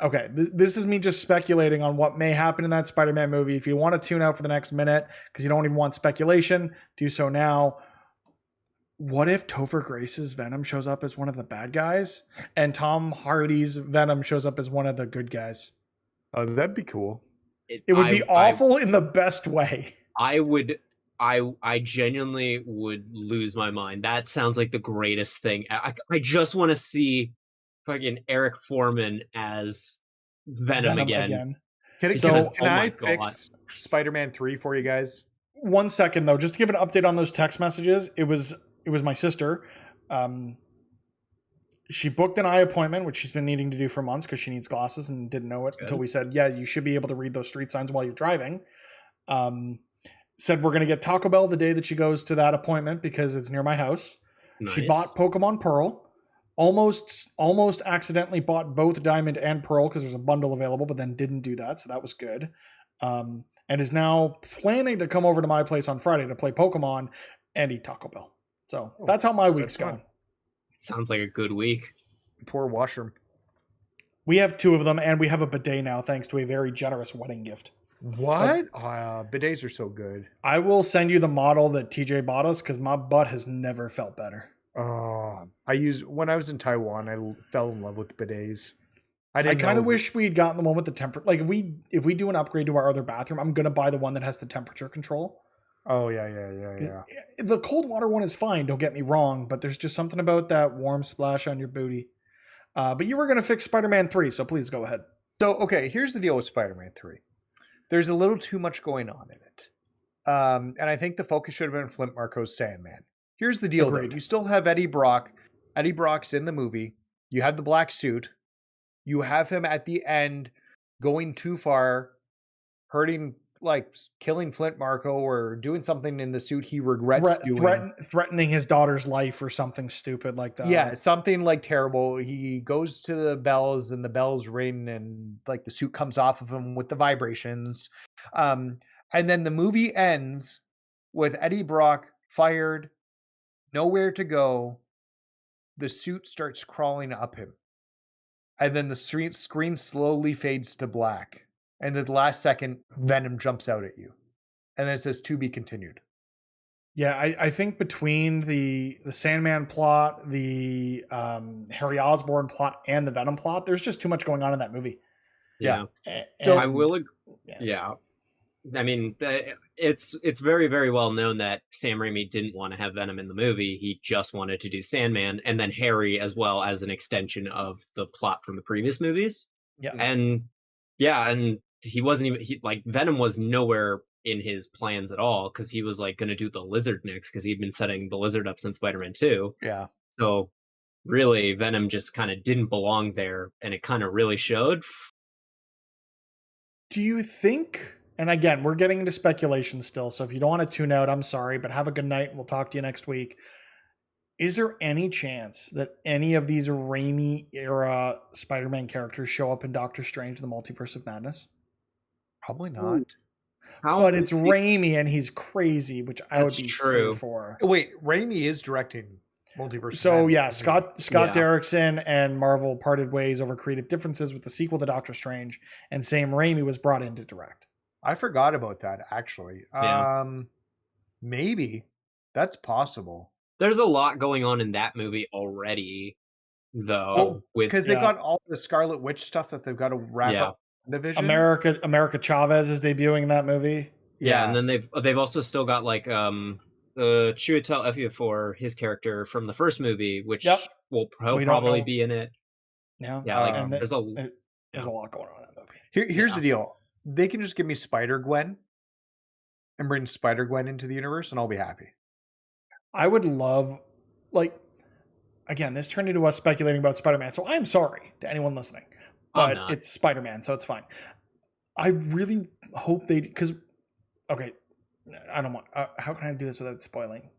Okay, this is me just speculating on what may happen in that Spider-Man movie. If you want to tune out for the next minute because you don't even want speculation, do so now. What if Topher Grace's Venom shows up as one of the bad guys, and Tom Hardy's Venom shows up as one of the good guys? Oh, that'd be cool. It would be awful in the best way. I genuinely would lose my mind. That sounds like the greatest thing. I just want to see fucking Eric Foreman as Venom again. Can I fix Spider-Man 3 for you guys? 1 second though, just to give an update on those text messages. It was my sister. She booked an eye appointment, which she's been needing to do for months because she needs glasses and didn't know it until we said, yeah, you should be able to read those street signs while you're driving. Said we're going to get Taco Bell the day that she goes to that appointment because it's near my house. Nice. She bought Pokemon Pearl. Almost accidentally bought both Diamond and Pearl because there's a bundle available, but then didn't do that, so that was good. And is now planning to come over to my place on Friday to play Pokemon and eat Taco Bell. So that's how my week's going. Sounds like a good week. Poor washroom. We have 2 of them, and we have a bidet now, thanks to a very generous wedding gift. What? Bidets are so good. I will send you the model that TJ bought us because my butt has never felt better. When I was in Taiwan, I fell in love with bidets. I kind of wish we'd gotten the one with the temperature. Like if we do an upgrade to our other bathroom, I'm gonna buy the one that has the temperature control. Oh yeah. The cold water one is fine. Don't get me wrong, but there's just something about that warm splash on your booty. But you were gonna fix Spider-Man 3, so please go ahead. So okay, here's the deal with Spider-Man 3. There's a little too much going on in it, and I think the focus should have been Flint Marco's Sandman. Here's the deal, though. You still have Eddie Brock. Eddie Brock's in the movie. You have the black suit. You have him at the end going too far, hurting, like killing Flint Marco or doing something in the suit he regrets doing. Threatening his daughter's life or something stupid like that. Yeah, something like terrible. He goes to the bells and the bells ring and like the suit comes off of him with the vibrations. And then the movie ends with Eddie Brock fired, nowhere to go. The suit starts crawling up him. And then the screen slowly fades to black. And at the last second, Venom jumps out at you. And then it says to be continued. Yeah, I think between the Sandman plot, the Harry Osborn plot, and the Venom plot, there's just too much going on in that movie. Yeah. So I will agree. Yeah. I mean, it's very, very well known that Sam Raimi didn't want to have Venom in the movie. He just wanted to do Sandman and then Harry as well as an extension of the plot from the previous movies. Yeah. And he wasn't even like Venom was nowhere in his plans at all because he was like going to do the Lizard next because he'd been setting the Lizard up since Spider-Man 2. Yeah. So really, Venom just kind of didn't belong there, and it kind of really showed. Do you think? And again, we're getting into speculation still, so if you don't want to tune out, I'm sorry, but have a good night. We'll talk to you next week. Is there any chance that any of these Raimi-era Spider-Man characters show up in Doctor Strange: The Multiverse of Madness? Probably not. But it's Raimi, and he's crazy, which I would be true for. Wait, Raimi is directing Multiverse. So yeah, Scott Derrickson and Marvel parted ways over creative differences with the sequel to Doctor Strange, and Sam Raimi was brought in to direct. I forgot about that, actually. Yeah. Maybe. That's possible. There's a lot going on in that movie already, though. Because they've got all the Scarlet Witch stuff that they've got to wrap up division. America Chavez is debuting in that movie. Yeah, and then they've also still got like Chiwetel Ejiofor, his character from the first movie, which will probably be in it. Yeah, like there's a lot going on in that movie. Here's the deal. They can just give me Spider-Gwen and bring Spider-Gwen into the universe, and I'll be happy. I would love, like, again, this turned into us speculating about Spider-Man, so I'm sorry to anyone listening, but it's Spider-Man, so it's fine. I really hope they, because, okay, I don't want, how can I do this without spoiling?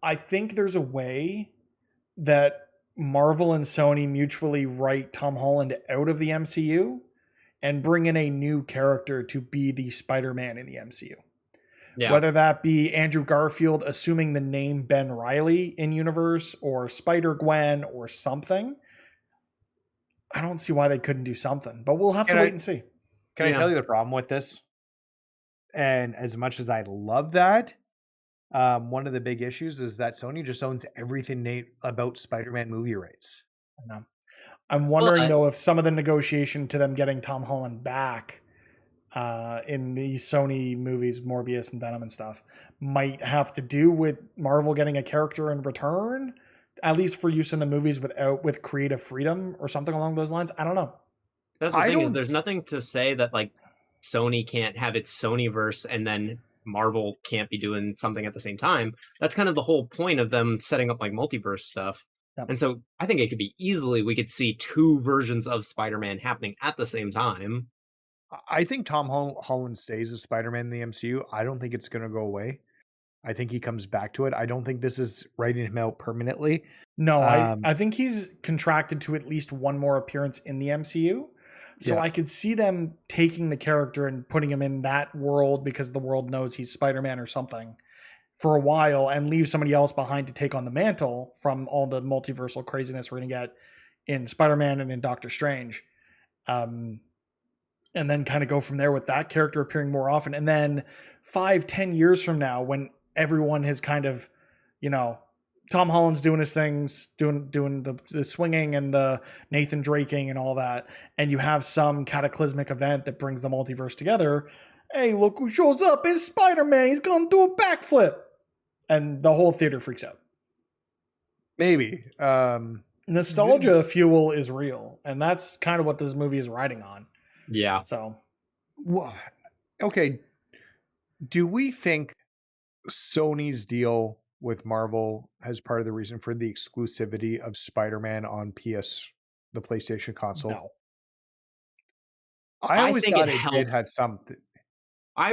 I think there's a way that Marvel and Sony mutually write Tom Holland out of the MCU and bring in a new character to be the Spider-Man in the MCU. Yeah. Whether that be Andrew Garfield assuming the name Ben Reilly in universe or Spider-Gwen or something. I don't see why they couldn't do something, but we'll have to wait and see. Can I tell you the problem with this? And as much as I love that, one of the big issues is that Sony just owns everything about Spider-Man movie rights. I know. I'm wondering, though, if some of the negotiation to them getting Tom Holland back in these Sony movies, Morbius and Venom and stuff, might have to do with Marvel getting a character in return, at least for use in the movies with creative freedom or something along those lines. I don't know. That's the thing is there's nothing to say that like Sony can't have its Sonyverse and then Marvel can't be doing something at the same time. That's kind of the whole point of them setting up like multiverse stuff. And so I think it could be we could see two versions of Spider-Man happening at the same time. I think Tom Holland stays as Spider-Man in the MCU. I don't think it's going to go away. I think he comes back to it. I don't think this is writing him out permanently. No, I think he's contracted to at least one more appearance in the MCU. So I could see them taking the character and putting him in that world because the world knows he's Spider-Man or something for a while and leave somebody else behind to take on the mantle from all the multiversal craziness we're going to get in Spider-Man and in Doctor Strange. And then kind of go from there with that character appearing more often. And then 5-10 years from now, when everyone has kind of, Tom Holland's doing his things, doing the swinging and the Nathan Draking and all that, and you have some cataclysmic event that brings the multiverse together. Hey, look who shows up! It's Spider-Man. He's gonna do a backflip, and the whole theater freaks out. Maybe nostalgia fuel is real, and that's kind of what this movie is riding on. Yeah. So, okay. Do we think Sony's deal with Marvel as part of the reason for the exclusivity of Spider-Man on the PlayStation console? No. I always thought it did have something. I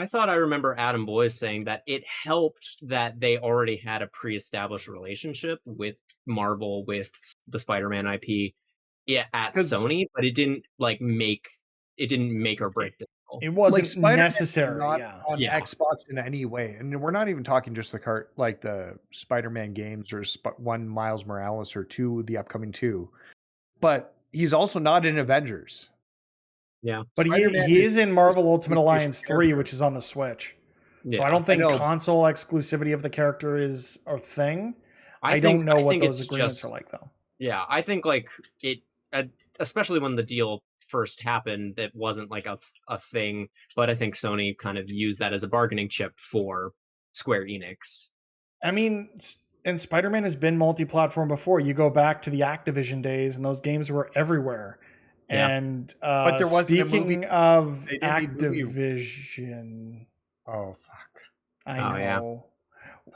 thought I remember Adam Boyce saying that it helped that they already had a pre-established relationship with Marvel with the Spider-Man IP at Sony, but it didn't make or break the deal. It wasn't necessary on Xbox in any way. And we're not even talking just the Spider-Man games or one Miles Morales or two, the upcoming 2. But he's also not in Avengers. Yeah. But he is in Marvel Ultimate Alliance 3, which is on the Switch. Yeah, so I don't think console exclusivity of the character is a thing. I don't know what those agreements are like, though. Yeah, I think it, especially when the deal first happened, it wasn't like a thing. But I think Sony kind of used that as a bargaining chip for Square Enix. I mean, and Spider-Man has been multi-platform before. You go back to the Activision days, and those games were everywhere. Yeah. And but there wasn't speaking of Activision, oh fuck, I know.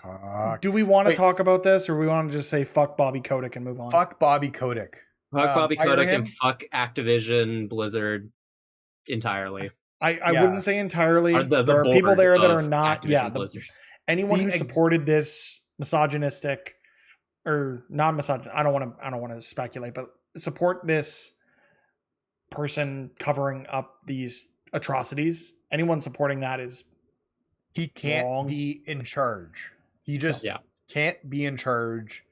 Yeah. Do we want to talk about this, or we want to just say fuck Bobby Kotick and move on? Fuck Bobby Kotick. Fuck Bobby Kotick and fuck Activision Blizzard entirely. I wouldn't say entirely. There are people there that are not. Activision anyone who supported this misogynistic or not misogynist. I don't want to speculate, but support this person covering up these atrocities. Anyone supporting that is he can't wrong. Be in charge. He just can't be in charge.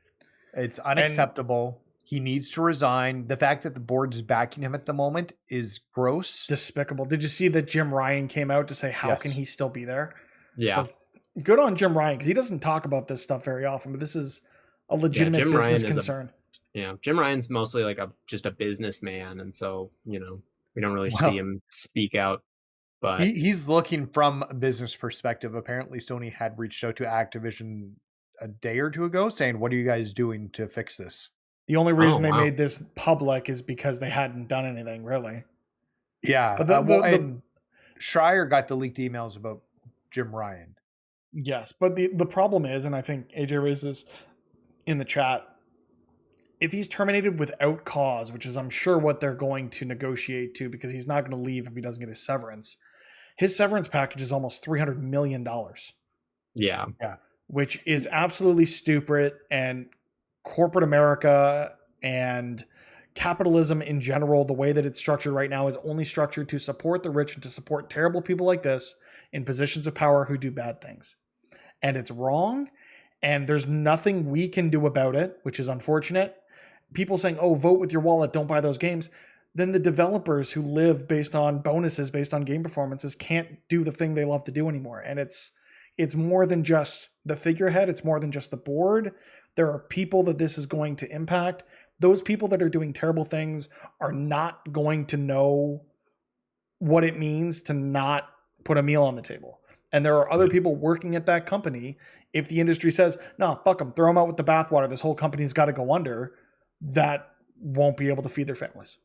It's unacceptable. He needs to resign. The fact that the board's backing him at the moment is gross. Despicable. Did you see that Jim Ryan came out to say how can he still be there? Yeah. So good on Jim Ryan, because he doesn't talk about this stuff very often, but this is a legitimate business concern. Jim Ryan's mostly just a businessman, and so we don't really see him speak out. But he's looking from a business perspective. Apparently, Sony had reached out to Activision a day or two ago, saying, "What are you guys doing to fix this?" The only reason they made this public is because they hadn't done anything, really. Yeah, but Schreier got the leaked emails about Jim Ryan. Yes, but the problem is, and I think AJ raised this in the chat, if he's terminated without cause, which is I'm sure what they're going to negotiate to, because he's not going to leave if he doesn't get his severance package is almost $300 million. Yeah. Which is absolutely stupid, and corporate America and capitalism in general, the way that it's structured right now, is only structured to support the rich and to support terrible people like this in positions of power who do bad things. And it's wrong, and there's nothing we can do about it, which is unfortunate. People saying, oh, vote with your wallet, don't buy those games. Then the developers who live based on bonuses, based on game performances, can't do the thing they love to do anymore. And it's more than just the figurehead. It's more than just the board. There are people that this is going to impact. Those people that are doing terrible things are not going to know what it means to not put a meal on the table. And there are other people working at that company. If the industry says, no, fuck them, throw them out with the bathwater, this whole company's got to go under, that won't be able to feed their families.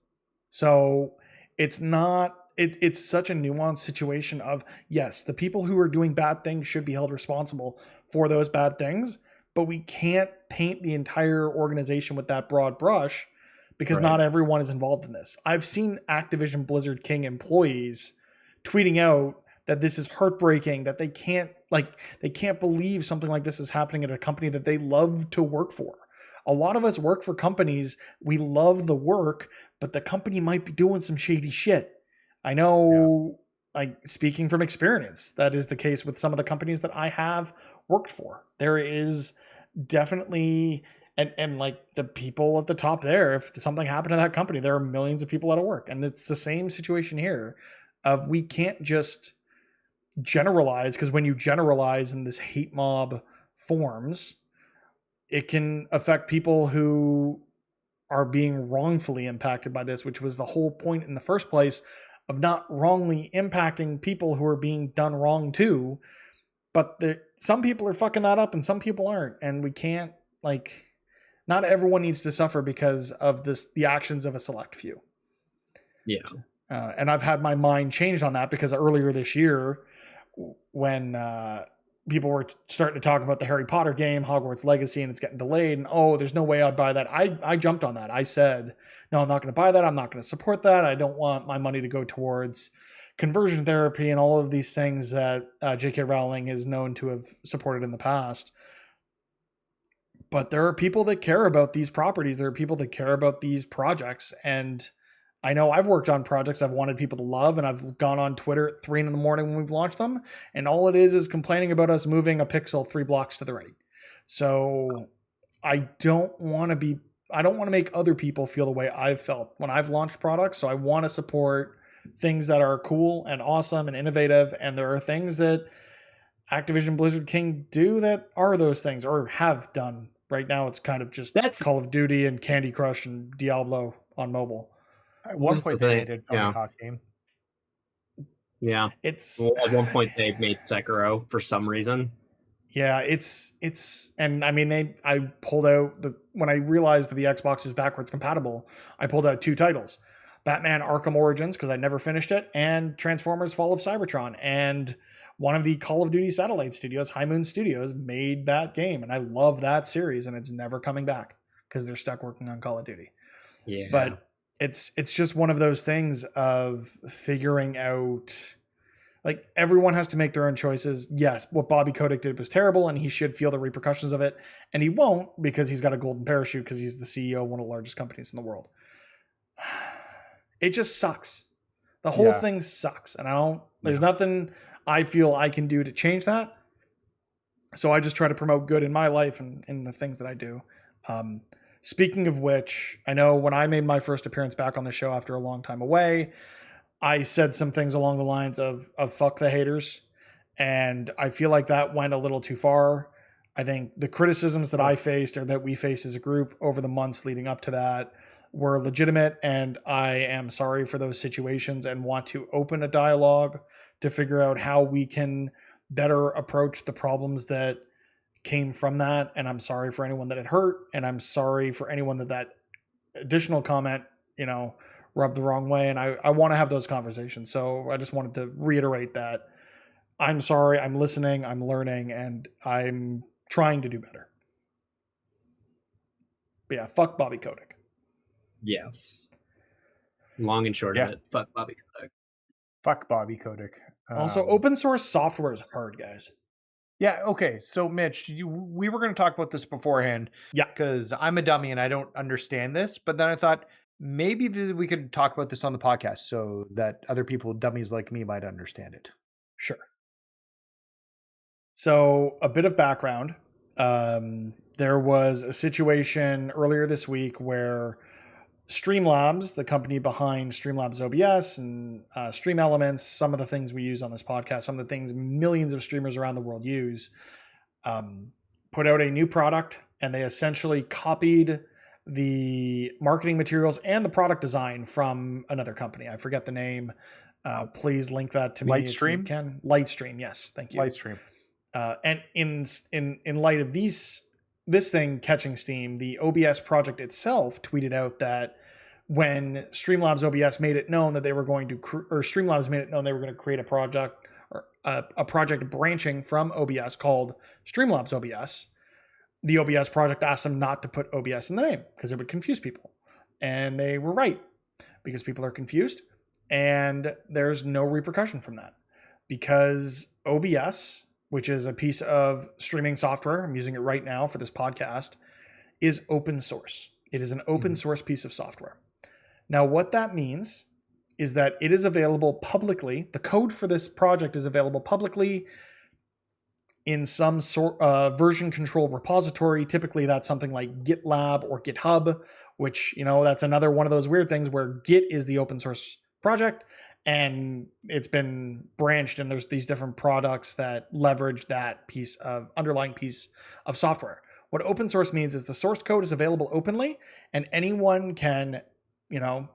So it's such a nuanced situation of, yes, the people who are doing bad things should be held responsible for those bad things, but we can't paint the entire organization with that broad brush, because not everyone is involved in this. I've seen Activision Blizzard King employees tweeting out that this is heartbreaking, that they can't believe something like this is happening at a company that they love to work for. A lot of us work for companies, we love the work, but the company might be doing some shady shit. I know, speaking from experience, that is the case with some of the companies that I have worked for. There is definitely, and the people at the top there, if something happened to that company, there are millions of people out of work. And it's the same situation here of, we can't just generalize, because when you generalize and this hate mob forms, it can affect people who are being wrongfully impacted by this, which was the whole point in the first place of not wrongly impacting people who are being done wrong to. But some people are fucking that up and some people aren't. And we can't, like, not everyone needs to suffer because of the actions of a select few. Yeah. And I've had my mind changed on that because earlier this year, when people were starting to talk about the Harry Potter game, Hogwarts Legacy, and it's getting delayed, and there's no way I'd buy that. I jumped on that. I said, no, I'm not going to buy that. I'm not going to support that. I don't want my money to go towards conversion therapy and all of these things that J.K. Rowling is known to have supported in the past. But there are people that care about these properties. There are people that care about these projects. And I know I've worked on projects I've wanted people to love, and I've gone on Twitter at 3 a.m. when we've launched them, and all it is complaining about us moving a pixel 3 blocks to the right. So I don't want to make other people feel the way I've felt when I've launched products. So I want to support things that are cool and awesome and innovative, and there are things that Activision Blizzard King do that are those things, or have done. Right now it's kind of just Call of Duty and Candy Crush and Diablo on mobile. At one point they did Tony Hawk game. Yeah. At one point they made Sekiro for some reason. Yeah, it's and I mean I pulled out when I realized that the Xbox was backwards compatible, I pulled out 2 titles. Batman Arkham Origins, because I never finished it, and Transformers Fall of Cybertron. And one of the Call of Duty satellite studios, High Moon Studios, made that game. And I love that series, and it's never coming back because they're stuck working on Call of Duty. Yeah. But it's just one of those things of figuring out, like, everyone has to make their own choices. Yes, what Bobby Kotick did was terrible, and he should feel the repercussions of it. And he won't, because he's got a golden parachute because he's the CEO of one of the largest companies in the world. It just sucks. The whole thing sucks. And there's nothing I feel I can do to change that. So I just try to promote good in my life and in the things that I do. Speaking of which, I know when I made my first appearance back on the show after a long time away, I said some things along the lines of fuck the haters. And I feel like that went a little too far. I think the criticisms that I faced, or that we faced as a group over the months leading up to that, were legitimate, and I am sorry for those situations and want to open a dialogue to figure out how we can better approach the problems that came from that. And I'm sorry for anyone that it hurt, and I'm sorry for anyone that additional comment, rubbed the wrong way. And I want to have those conversations. So I just wanted to reiterate that I'm sorry, I'm listening, I'm learning, and I'm trying to do better. But yeah, fuck Bobby Kotick. Yes. Long and short of it. Fuck Bobby Kotick. Fuck Bobby Kotick. Also, open source software is hard, guys. Yeah, okay. So, Mitch, we were going to talk about this beforehand. Yeah. Because I'm a dummy and I don't understand this. But then I thought maybe we could talk about this on the podcast so that other people, dummies like me, might understand it. Sure. So, a bit of background. There was a situation earlier this week where Streamlabs, the company behind Streamlabs OBS and Stream Elements, some of the things we use on this podcast, some of the things millions of streamers around the world use, put out a new product, and they essentially copied the marketing materials and the product design from another company. I forget the name. Please link that to me. Lightstream? Lightstream, yes. Thank you. Lightstream. And in light of this thing catching steam, the OBS project itself tweeted out that when Streamlabs OBS made it known that they were going to, Streamlabs made it known they were going to create a project, or a project branching from OBS called Streamlabs OBS, the OBS project asked them not to put OBS in the name because it would confuse people. And they were right, because people are confused, and there's no repercussion from that. Because OBS, which is a piece of streaming software, I'm using it right now for this podcast, is open source. It is an open source piece of software. Now, what that means is that it is available publicly. The code for this project is available publicly in some sort of version control repository. Typically, that's something like GitLab or GitHub, which, that's another one of those weird things where Git is the open source project, and it's been branched, and there's these different products that leverage that underlying piece of software. What open source means is the source code is available openly, and anyone can,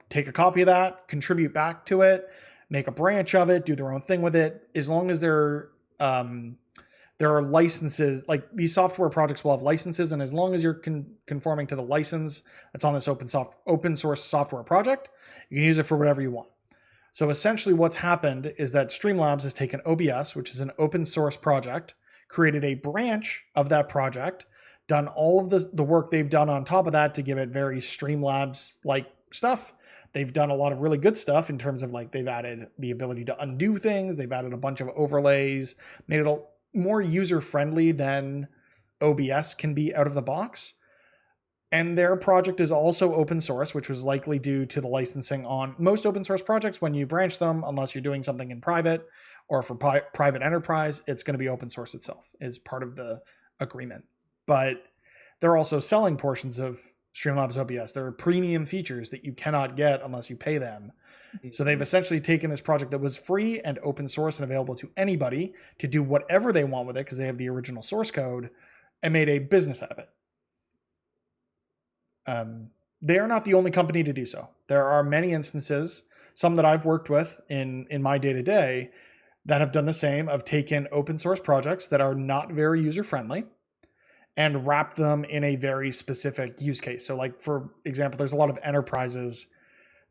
take a copy of that, contribute back to it, make a branch of it, do their own thing with it, as long as there are licenses. Like, these software projects will have licenses, and as long as you're conforming to the license that's on this open source software project, you can use it for whatever you want. So essentially what's happened is that Streamlabs has taken OBS, which is an open source project, created a branch of that project, done all of the work they've done on top of that to give it very Streamlabs-like stuff. They've done a lot of really good stuff in terms of, like, they've added the ability to undo things. They've added a bunch of overlays, made it more user-friendly than OBS can be out of the box. And their project is also open source, which was likely due to the licensing on most open source projects. When you branch them, unless you're doing something in private or for private enterprise, it's going to be open source itself as part of the agreement. But they're also selling portions of Streamlabs OBS. There are premium features that you cannot get unless you pay them. Mm-hmm. So they've essentially taken this project that was free and open source and available to anybody to do whatever they want with it, because they have the original source code, and made a business out of it. They are not the only company to do so. There are many instances, some that I've worked with in my day-to-day, that have done the same, of taken open source projects that are not very user-friendly and wrapped them in a very specific use case. So, like, for example, there's a lot of enterprises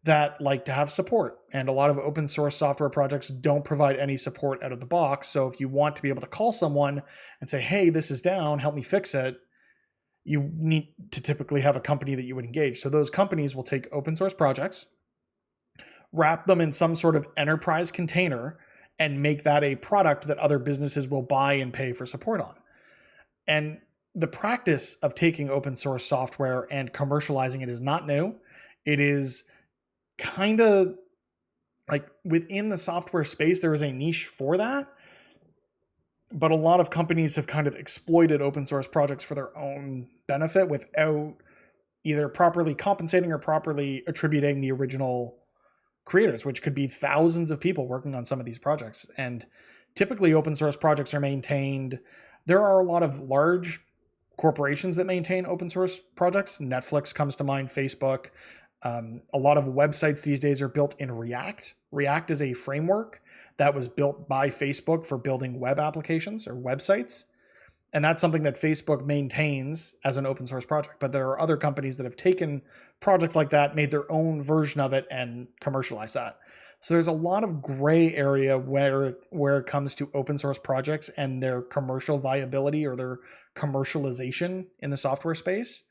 that like to have support, and a lot of open source software projects don't provide any support out of the box. So if you want to be able to call someone and say, hey, this is down, help me fix it, you need to typically have a company that you would engage. So those companies will take open source projects, wrap them in some sort of enterprise container, and make that a product that other businesses will buy and pay for support on. And the practice of taking open source software and commercializing it is not new. It is kind of like, within the software space, there is a niche for that. But a lot of companies have kind of exploited open source projects for their own benefit without either properly compensating or properly attributing the original creators, which could be thousands of people working on some of these projects. And typically open source projects are maintained. There are a lot of large corporations that maintain open source projects. Netflix comes to mind, Facebook. A lot of websites these days are built in React. React is a framework that was built by Facebook for building web applications or websites. And that's something that Facebook maintains as an open source project. But there are other companies that have taken projects like that, made their own version of it, and commercialized that. So there's a lot of gray area where it comes to open source projects and their commercial viability or their commercialization in the software space.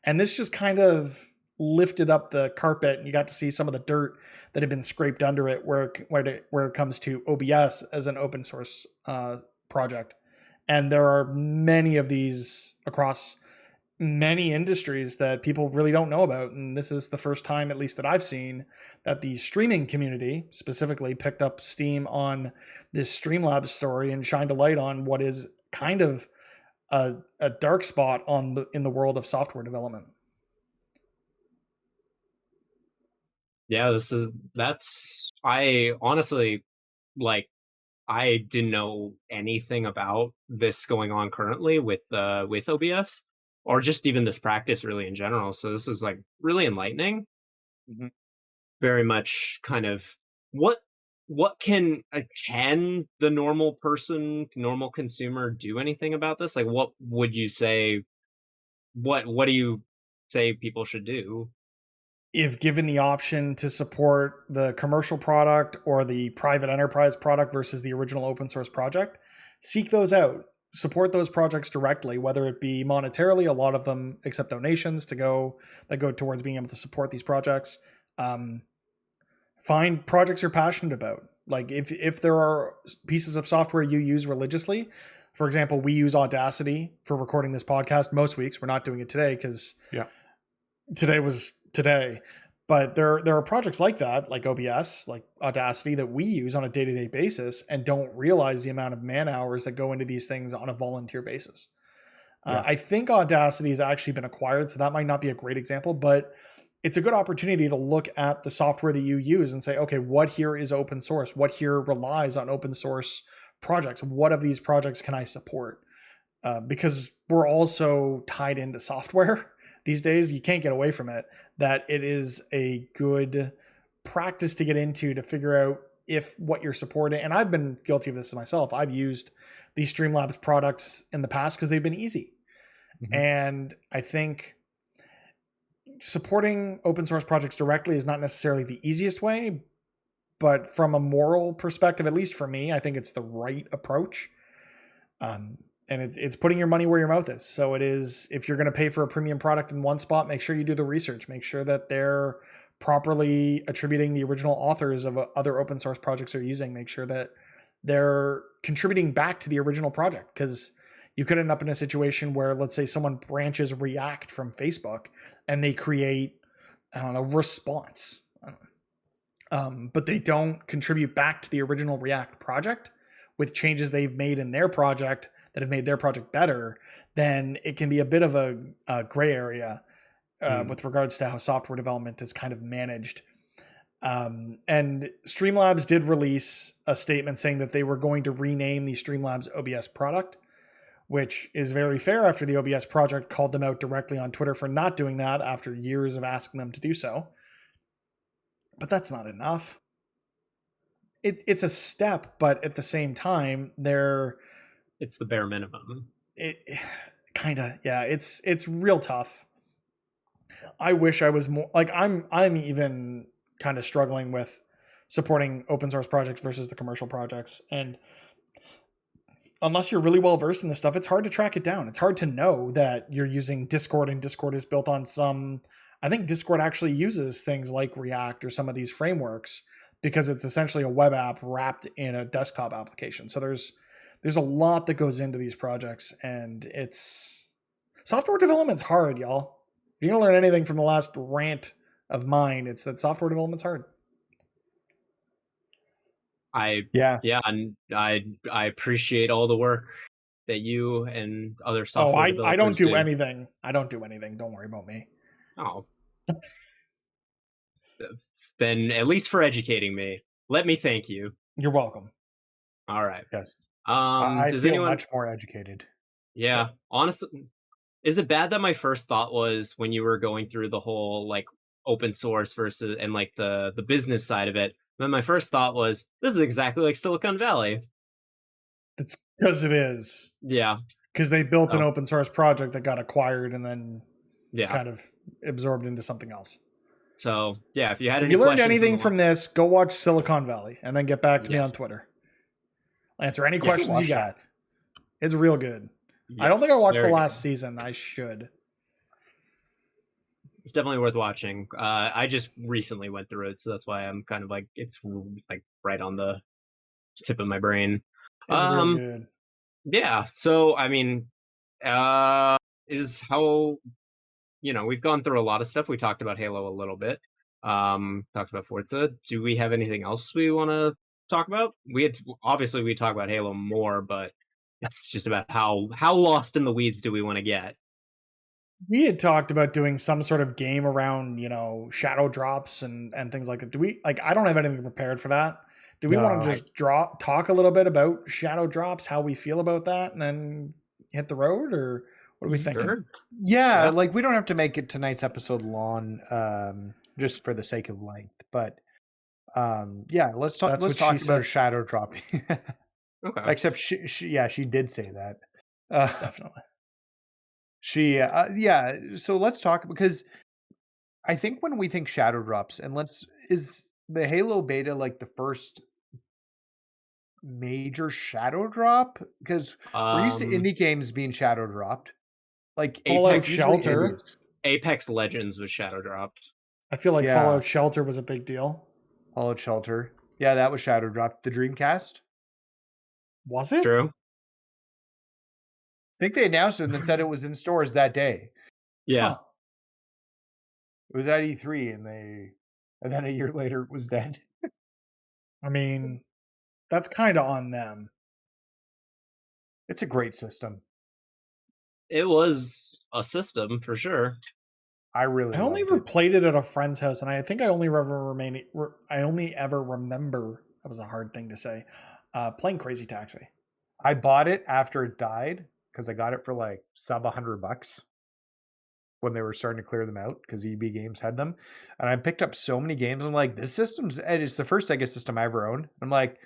And this just kind of lifted up the carpet, and you got to see some of the dirt that had been scraped under it where it comes to OBS as an open source project. And there are many of these across many industries that people really don't know about. And this is the first time, at least that I've seen, that the streaming community specifically picked up steam on this Streamlabs story and shined a light on what is kind of a dark spot in the world of software development. Yeah, I honestly, like, I didn't know anything about this going on currently with OBS, or just even this practice really in general. So this is, like, really enlightening. Mm-hmm. Very much kind of what can the normal person, normal consumer do anything about this? Like, what would you say? What do you say people should do? If given the option to support the commercial product or the private enterprise product versus the original open source project, seek those out. Support those projects directly, whether it be monetarily. A lot of them accept donations that go towards being able to support these projects. Find projects you're passionate about. Like, if there are pieces of software you use religiously, for example, we use Audacity for recording this podcast most weeks. We're not doing it today because today was today. But there are projects like that, like OBS, like Audacity, that we use on a day-to-day basis and don't realize the amount of man hours that go into these things on a volunteer basis. I think Audacity has actually been acquired, so that might not be a great example, but it's a good opportunity to look at the software that you use and say, okay, what here is open source? What here relies on open source projects? What of these projects can I support? because we're also tied into software these days. You can't get away from it. That it is a good practice to get into to figure out if what you're supporting. And I've been guilty of this myself. I've used these Streamlabs products in the past because they've been easy. Mm-hmm. And I think supporting open source projects directly is not necessarily the easiest way, but from a moral perspective, at least for me, I think it's the right approach. And it's putting your money where your mouth is. So it is, if you're going to pay for a premium product in one spot, make sure you do the research. Make sure that they're properly attributing the original authors of other open source projects they're using. Make sure that they're contributing back to the original project, because you could end up in a situation where, let's say, someone branches React from Facebook and they create, I don't know, response. But they don't contribute back to the original React project with changes they've made in their project that have made their project better, then it can be a bit of a gray area with regards to how software development is kind of managed. And Streamlabs did release a statement saying that they were going to rename the Streamlabs OBS product, which is very fair after the OBS project called them out directly on Twitter for not doing that after years of asking them to do so. But that's not enough. It's a step, but at the same time, it's the bare minimum. It kind of, yeah. It's real tough. I wish I was more like I'm even kind of struggling with supporting open source projects versus the commercial projects, and unless you're really well versed in this stuff, it's hard to track it down. It's hard to know that you're using Discord, and Discord is built on some. I think Discord actually uses things like React or some of these frameworks because it's essentially a web app wrapped in a desktop application. So there's a lot that goes into these projects, and it's software development's hard, y'all. If you're gonna learn anything from the last rant of mine, it's that software development's hard. And I appreciate all the work that you and other software developers I don't do anything. I don't do anything. Don't worry about me. Oh. Then at least for educating me, let me thank you. You're welcome. All right. Yes. I feel much more educated. Yeah. Okay. Honestly, is it bad that my first thought was, when you were going through the whole like open source versus and like the business side of it, then my first thought was, this is exactly like Silicon Valley. It's because it is. Yeah. Because they built an open source project that got acquired and then kind of absorbed into something else. So yeah, if you had if you learned anything from this, go watch Silicon Valley and then get back to me on Twitter. I'll answer any questions you got. It's real good. Yes, I don't think I watched the last season. I should. It's definitely worth watching. I just recently went through it, so that's why I'm kind of like, it's like right on the tip of my brain. It's real good. Yeah. So I mean, is how, we've gone through a lot of stuff. We talked about Halo a little bit. Talked about Forza. Do we have anything else we want to talk about? We talk about Halo more, but it's just about how lost in the weeds do we want to get. We had talked about doing some sort of game around, shadow drops and things like that. Do we I don't have anything prepared for that. Do we want to just talk a little bit about shadow drops, how we feel about that, and then hit the road, or what are we thinking? Sure. Yeah, like we don't have to make it tonight's episode long, just for the sake of length. But let's talk. Let's talk about shadow dropping. Okay. Except she did say that. Definitely. So let's talk, because I think when we think shadow drops, and is the Halo beta like the first major shadow drop? Because we're used to indie games being shadow dropped, like Fallout Shelter. Apex Legends was shadow dropped. I feel like Fallout Shelter was a big deal. Fallout Shelter, that was shadow dropped. The Dreamcast, was it? True. I think they announced it and then said it was in stores that day. Yeah. Huh. It was at E3 and then a year later it was dead. I mean, that's kind of on them. It's a great system. It was a system for sure. I only ever played it at a friend's house, and I think I only ever remember, that was a hard thing to say, playing Crazy Taxi. I bought it after it died, because I got it for like sub $100 when they were starting to clear them out because EB Games had them. And I picked up so many games. I'm like, this system's, and it's the first Sega system I ever owned. I'm like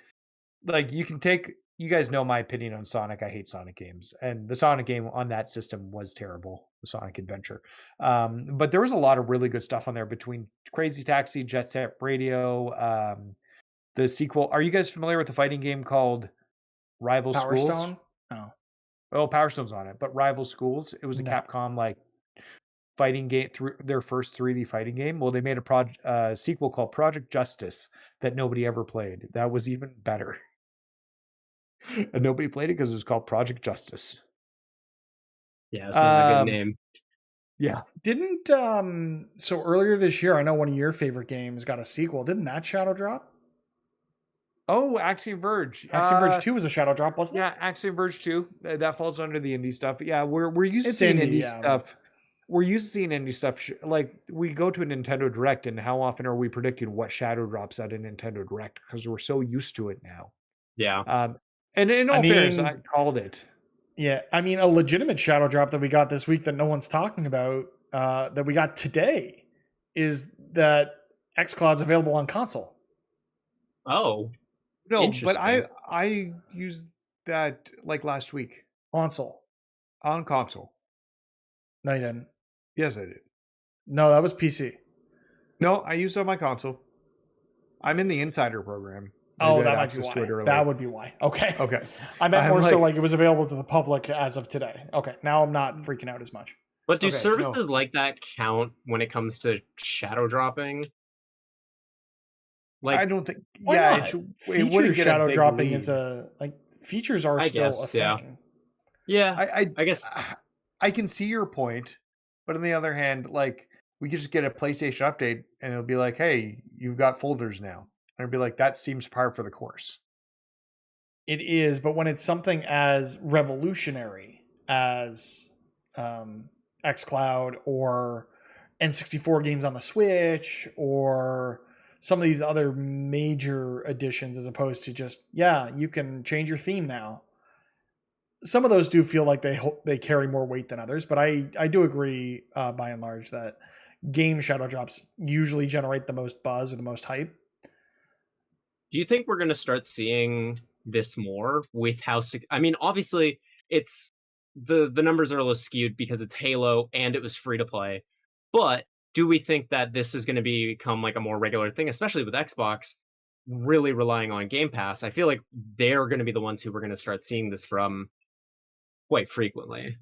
you can take, you guys know my opinion on Sonic. I hate Sonic games. And the Sonic game on that system was terrible, the Sonic Adventure. But there was a lot of really good stuff on there between Crazy Taxi, Jet Set Radio, the sequel. Are you guys familiar with the fighting game called Rival Power Schools? Stone? No. Oh, Power Stone's on it, but Rival Schools. It was a Capcom like fighting game, through their first 3D fighting game. Well, they made a sequel called Project Justice that nobody ever played. That was even better. And nobody played it because it was called Project Justice. Yeah, that's not a good name. Yeah. Didn't so earlier this year, I know one of your favorite games got a sequel. Didn't that shadow drop? Oh, Axiom Verge. Axiom Verge 2 was a shadow drop, wasn't it? Yeah, Axiom Verge 2. That falls under the indie stuff. Yeah, we're used to seeing indie stuff. We're used to seeing indie stuff. Like, we go to a Nintendo Direct, and how often are we predicting what shadow drops at a Nintendo Direct? Because we're so used to it now. Yeah. And in all fairness, I called it. Yeah, I mean, a legitimate shadow drop that we got this week that no one's talking about, that we got today, is that xCloud's available on console. Oh. No, but I used that like last week. Console. On console. No, you didn't. Yes, I did. No, that was PC. No, I used it on my console. I'm in the Insider program. Oh, that might be why. That would be why. Okay. Okay. I meant more so like it was available to the public as of today. Okay. Now I'm not freaking out as much. But do services like that count when it comes to shadow dropping? Like, I don't think. Yeah, feature shadow dropping is features are still a thing. Yeah. I guess I can see your point, but on the other hand, like, we could just get a PlayStation update and it'll be like, hey, you've got folders now. And it'd be like, that seems par for the course. It is, but when it's something as revolutionary as xCloud or N64 games on the Switch or some of these other major additions, as opposed to just, you can change your theme now. Some of those do feel like they carry more weight than others, but I do agree by and large that game shadow drops usually generate the most buzz or the most hype. Do you think we're going to start seeing this more with how... I mean, obviously, it's the numbers are a little skewed because it's Halo and it was free to play. But do we think that this is going to become like a more regular thing, especially with Xbox really relying on Game Pass? I feel like they're going to be the ones who we're going to start seeing this from quite frequently.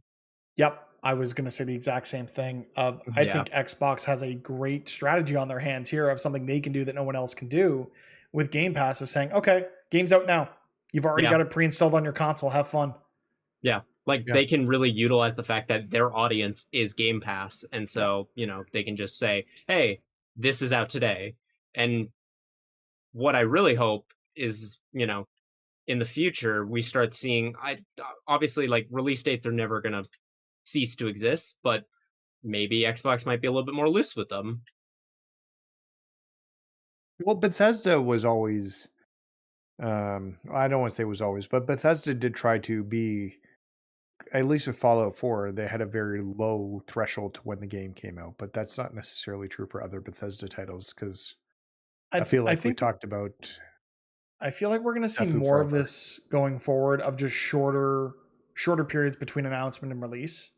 Yep. I was going to say the exact same thing. I think Xbox has a great strategy on their hands here of something they can do that no one else can do with Game Pass, of saying, okay, game's out now. You've already got it pre-installed on your console. Have fun. Yeah. They can really utilize the fact that their audience is Game Pass. And so, they can just say, hey, this is out today. And what I really hope is, in the future, we start seeing, obviously, like, release dates are never going to cease to exist, but maybe Xbox might be a little bit more loose with them. Well, Bethesda was always, I don't want to say was always, but Bethesda did try to be, at least with Fallout 4, they had a very low threshold to when the game came out, but that's not necessarily true for other Bethesda titles, because I feel like we talked about... I feel like we're going to see more of this going forward, of just shorter periods between announcement and release.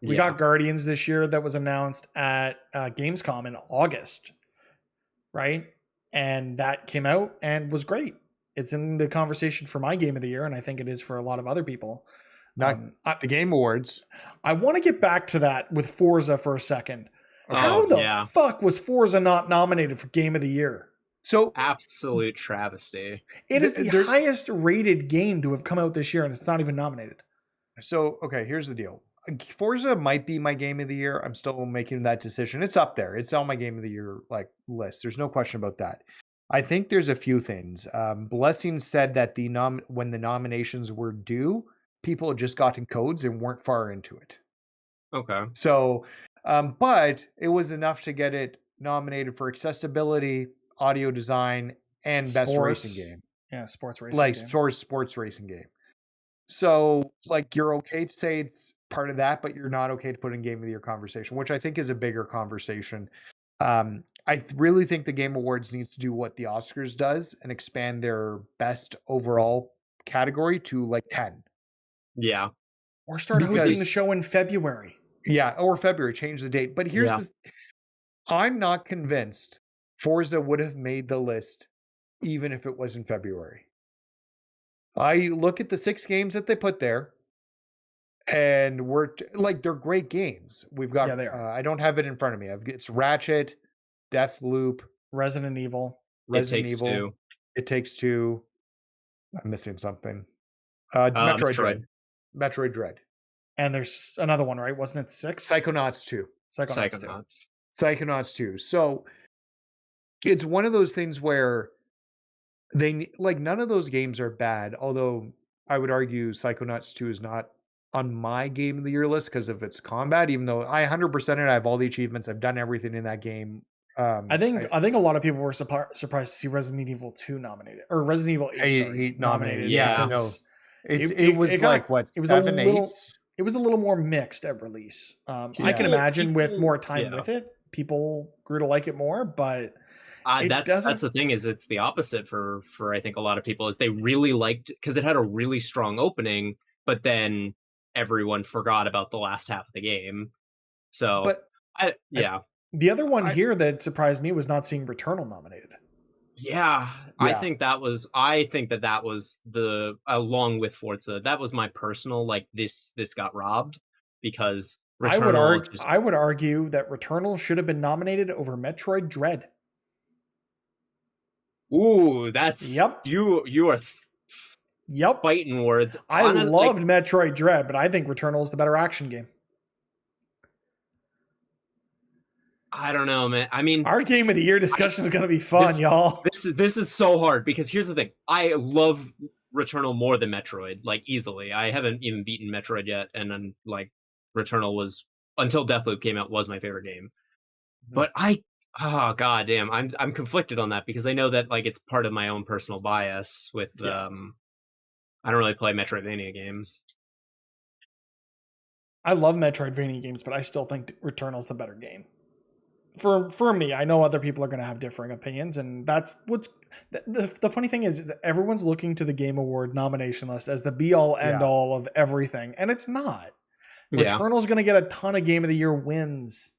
We got Guardians this year that was announced at Gamescom in August, right? And that came out and was great. It's in the conversation for my game of the year, and I think it is for a lot of other people. Not the Game Awards. I want to get back to that with Forza for a second. How the fuck was Forza not nominated for Game of the Year? So absolute travesty. It is the highest rated game to have come out this year, and it's not even nominated. So, okay, here's the deal. Forza might be my game of the year. I'm still making that decision. It's up there. It's on my game of the year list. There's no question about that. I think there's a few things. Blessing said that when the nominations were due, people had just gotten codes and weren't far into it. Okay. So, but it was enough to get it nominated for accessibility, audio design, and best racing game. Yeah, sports racing game. Sports racing game. So, like, you're okay to say it's part of that, but you're not okay to put in Game of the Year conversation, which I think is a bigger conversation. Really think the Game Awards needs to do what the Oscars does and expand their best overall category to like 10. Yeah. Or start hosting the show in February. Yeah, or February, change the date. But here's I'm not convinced Forza would have made the list even if it was in February. I look at the 6 games that they put there, and they're great games. We've got they are. I don't have it in front of me. It's Ratchet, Deathloop, Resident Evil, Two. It Takes Two. I'm missing something. Metroid Dread. And there's another one, right? Wasn't it 6? Psychonauts 2. Psychonauts 2. So it's one of those things where none of those games are bad, although I would argue Psychonauts 2 is not on my Game of the Year list because of its combat, even though I 100% it. I have all the achievements. I've done everything in that game. I think a lot of people were surprised to see Resident Evil 2 nominated, or Resident Evil 8 nominated. Yeah. It was 7, 8. It was a little more mixed at release. I can imagine with more time with it, people grew to like it more, but that's the thing, is it's the opposite for I think a lot of people, is they really liked, because it had a really strong opening, but then everyone forgot about the last half of the game. So the other one here that surprised me was not seeing Returnal nominated. Yeah. I think that was the, along with Forza, that was my personal, like, this got robbed, because Returnal I would argue that Returnal should have been nominated over Metroid Dread. Ooh, that's you are fighting words. I loved Metroid Dread, but I think Returnal is the better action game. I don't know, man. I mean, our Game of the Year discussion is going to be fun, y'all. This is so hard, because here's the thing. I love Returnal more than Metroid, like, easily. I haven't even beaten Metroid yet, and then, like, Returnal was, until Deathloop came out, was my favorite game. But oh god damn, I'm conflicted on that, because I know that, like, it's part of my own personal bias with I don't really play Metroidvania games. I love Metroidvania games, but I still think Returnal's the better game. For me, I know other people are going to have differing opinions, and that's what's the funny thing is everyone's looking to the Game Award nomination list as the be all end all of everything, and it's not. Returnal's going to get a ton of Game of the Year wins.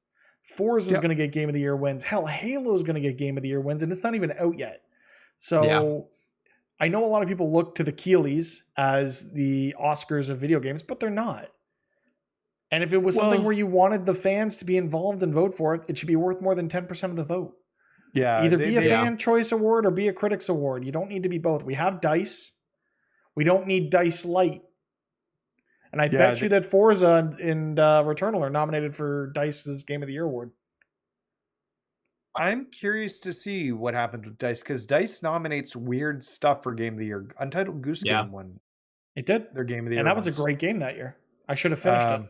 Forza is going to get Game of the Year wins. Hell, Halo is going to get Game of the Year wins, and it's not even out yet. So I know a lot of people look to the Keeleys as the Oscars of video games, but they're not. And if it was something where you wanted the fans to be involved and vote for it, it should be worth more than 10% of the vote. Yeah. Either be a fan choice award or be a critics award. You don't need to be both. We have DICE. We don't need DICE Light. And I bet you that Forza and Returnal are nominated for DICE's Game of the Year award. I'm curious to see what happens with DICE, because DICE nominates weird stuff for Game of the Year. Untitled Goose Game won. It did. Their Game of the Year. And that was a great game that year. I should have finished it.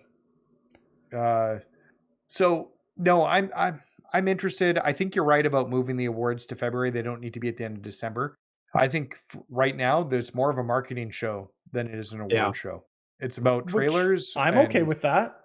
So no, I'm interested. I think you're right about moving the awards to February. They don't need to be at the end of December. I think right now there's more of a marketing show than it is an award show. It's about trailers. I'm okay with that.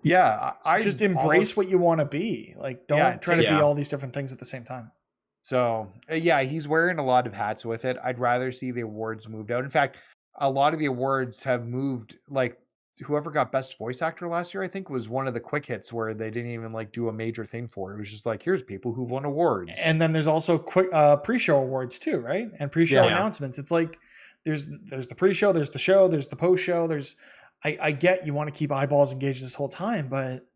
Yeah, I just embrace what you want to be. Like, don't try to be all these different things at the same time. So he's wearing a lot of hats with it. I'd rather see the awards moved out. In fact, a lot of the awards have moved. Like, whoever got best voice actor last year, I think, was one of the quick hits where they didn't even like do a major thing for it. It was just like, here's people who won awards. And then there's also quick pre-show awards too, right? And pre-show announcements. It's like there's the pre-show, there's the show, there's the post-show. I get you want to keep eyeballs engaged this whole time, but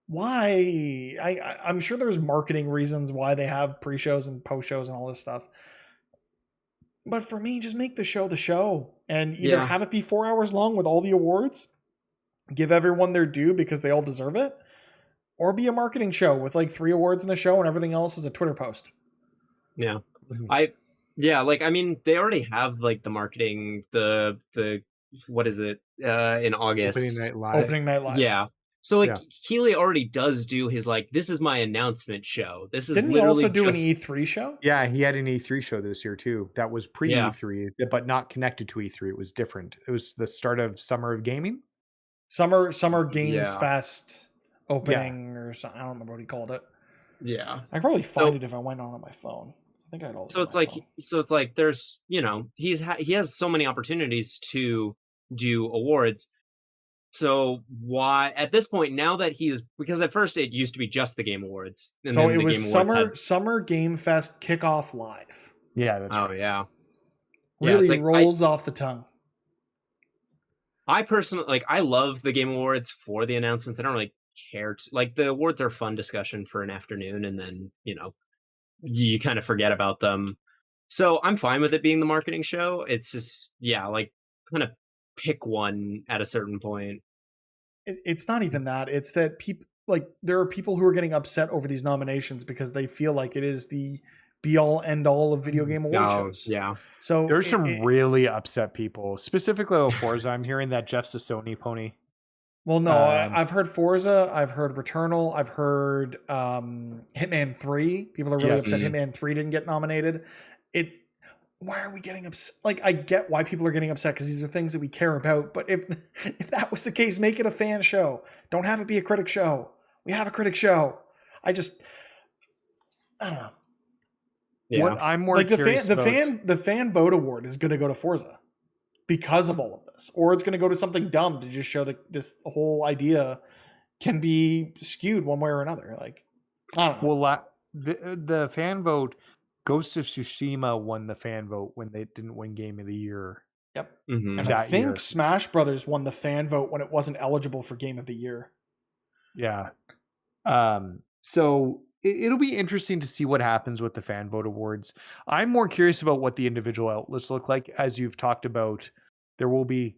why? I'm sure there's marketing reasons why they have pre-shows and post-shows and all this stuff. But for me, just make the show and either have it be 4 hours long with all the awards, give everyone their due because they all deserve it, or be a marketing show with like 3 awards in the show and everything else is a Twitter post. Yeah. Like, I mean, they already have like the marketing, the what is it, in August? Opening Night Live. Yeah. So like Keighley already does do his like, this is my announcement show. This is Didn't he also do an E3 show? Yeah, he had an E3 show this year too. That was pre E3, but not connected to E3. It was different. It was the start of Summer of Gaming, Summer Games Fest opening or something. I don't remember what he called it. Yeah, I could probably find it if I went on my phone. I think I had all. So it's like, there's, you know, he has so many opportunities to do awards. So why at this point, now that because at first it used to be just the Game Awards, and so it was Summer Game Fest Kickoff Live. Yeah, that's right. Yeah, really like, rolls off the tongue. I personally I love the Game Awards for the announcements. I don't really care the awards are fun discussion for an afternoon, and then you kind of forget about them. So I'm fine with it being the marketing show. It's just kind of pick one at a certain point. It's not even that. It's that people there are people who are getting upset over these nominations because they feel like it is the be all end all of video game award shows. Yeah. So there's some really upset people, specifically with Forza. I'm hearing that Jeff's a Sony pony. Well, no, I've heard Forza, I've heard Returnal, I've heard Hitman 3. People are really upset Hitman 3 didn't get nominated. Why are we getting upset? I get why people are getting upset because these are things that we care about. But if that was the case, make it a fan show. Don't have it be a critic show. We have a critic show. I don't know. Yeah. What I'm more curious about... the fan vote award is going to go to Forza because of all of this, or it's going to go to something dumb to just show that this whole idea can be skewed one way or another. I don't know. Well, the fan vote. Ghost of Tsushima won the fan vote when they didn't win Game of the Year. Yep. Mm-hmm. And I think Smash Brothers won the fan vote when it wasn't eligible for Game of the Year. Yeah. So it'll be interesting to see what happens with the fan vote awards. I'm more curious about what the individual outlets look like. As you've talked about, there will be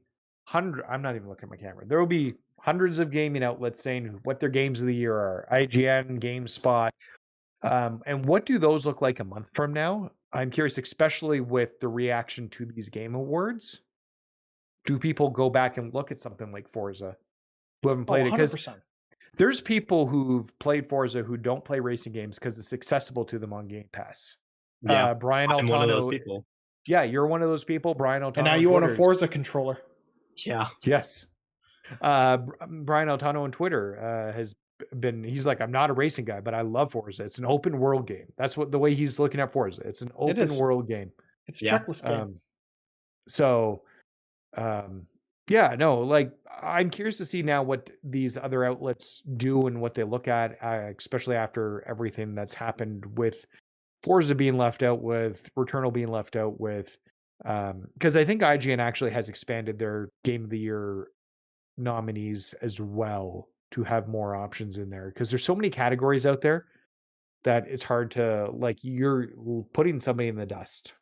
I'm not even looking at my camera. There will be hundreds of gaming outlets saying what their games of the year are. IGN, GameSpot. And what do those look like a month from now? I'm curious, especially with the reaction to these game awards. Do people go back and look at something like Forza who haven't played it? Because there's people who've played Forza who don't play racing games because it's accessible to them on Game Pass. Yeah, Brian Altano, I'm one of those people. Yeah, you're one of those people. Brian Altano. And now you want a Forza controller. Yeah. Yes. Brian Altano on Twitter has been, he's like, I'm not a racing guy, but I love Forza. It's an open world game. That's what the way he's looking at Forza. It's an open world game. It's a checklist game. I'm curious to see now what these other outlets do and what they look at, especially after everything that's happened with Forza being left out, with Returnal being left out, with because I think IGN actually has expanded their Game of the Year nominees as well to have more options in there, because there's so many categories out there that it's hard to, you're putting somebody in the dust.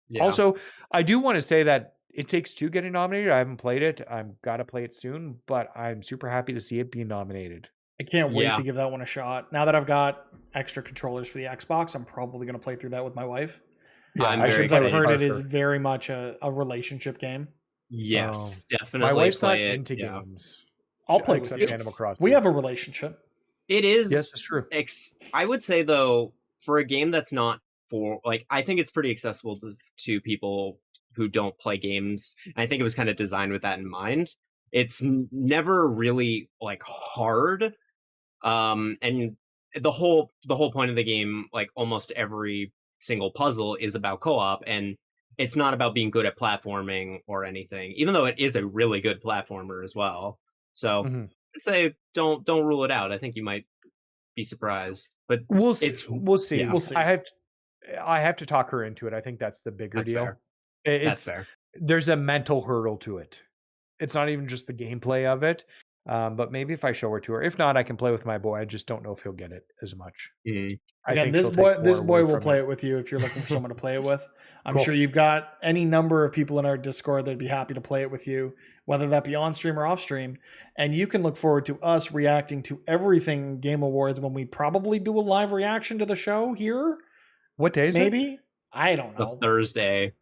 Yeah. Also, I do want to say that It Takes Two getting nominated. I haven't played it. I've got to play it soon, but I'm super happy to see it being nominated. I can't wait to give that one a shot. Now that I've got extra controllers for the Xbox, I'm probably going to play through that with my wife. Yeah, I've heard it is very much a relationship game. Yes, definitely. My wife's not into games. I'll play with you. Animal Crossing. We have a relationship. It is. Yes, it's true. I would say, though, for a game that's not for, I think it's pretty accessible to people who don't play games. I think it was kind of designed with that in mind. It's never really, hard. And the whole point of the game, almost every single puzzle is about co-op, and it's not about being good at platforming or anything, even though it is a really good platformer as well. So I'd say don't rule it out. I think you might be surprised, but we'll see. Yeah. We'll see. I have to talk her into it. I think that's the bigger deal. Fair. That's fair. There's a mental hurdle to it. It's not even just the gameplay of it. But maybe if I show her to her, if not, I can play with my boy. I just don't know if he'll get it as much. Again, this boy will play it with you if you're looking for someone to play it with. I'm sure you've got any number of people in our Discord that'd be happy to play it with you, whether that be on stream or off stream. And you can look forward to us reacting to everything Game Awards when we probably do a live reaction to the show here. What day is it? Maybe? I don't know. The Thursday.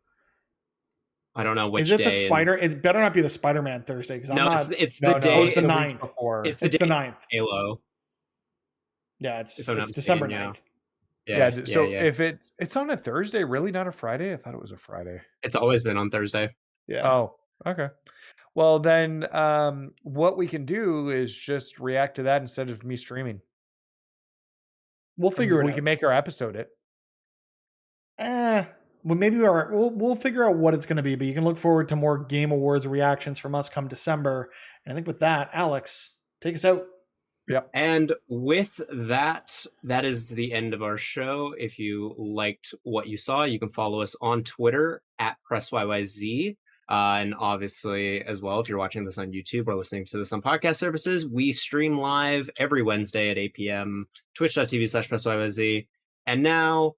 I don't know which Is it day. the Spider? It better not be the Spider-Man Thursday because No, I'm not. it's the day. Oh, it's the 9th. Before. It's the 9th. Halo. Yeah, it's If I'm not December mistaken, 9th. Yeah. So if it's on a Thursday, really not a Friday? I thought it was a Friday. It's always been on Thursday. Yeah. Oh, okay. Well, then what we can do is just react to that instead of me streaming. We'll figure it out. We can make our episode it. Well, maybe we'll figure out what it's going to be, but you can look forward to more Game Awards reactions from us come December. And I think with that, Alex, take us out. Yep. And with that, that is the end of our show. If you liked what you saw, you can follow us on Twitter at PressYYZ. And obviously, as well, if you're watching this on YouTube or listening to this on podcast services, we stream live every Wednesday at 8 p.m. twitch.tv/PressYYZ. And now,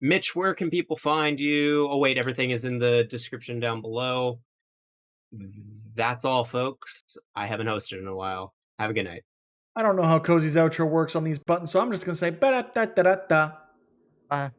Mitch, where can people find you? Oh, wait, everything is in the description down below. That's all, folks. I haven't hosted in a while. Have a good night. I don't know how Cozy's outro works on these buttons, so I'm just going to say ba-da-da-da-da-da. Bye.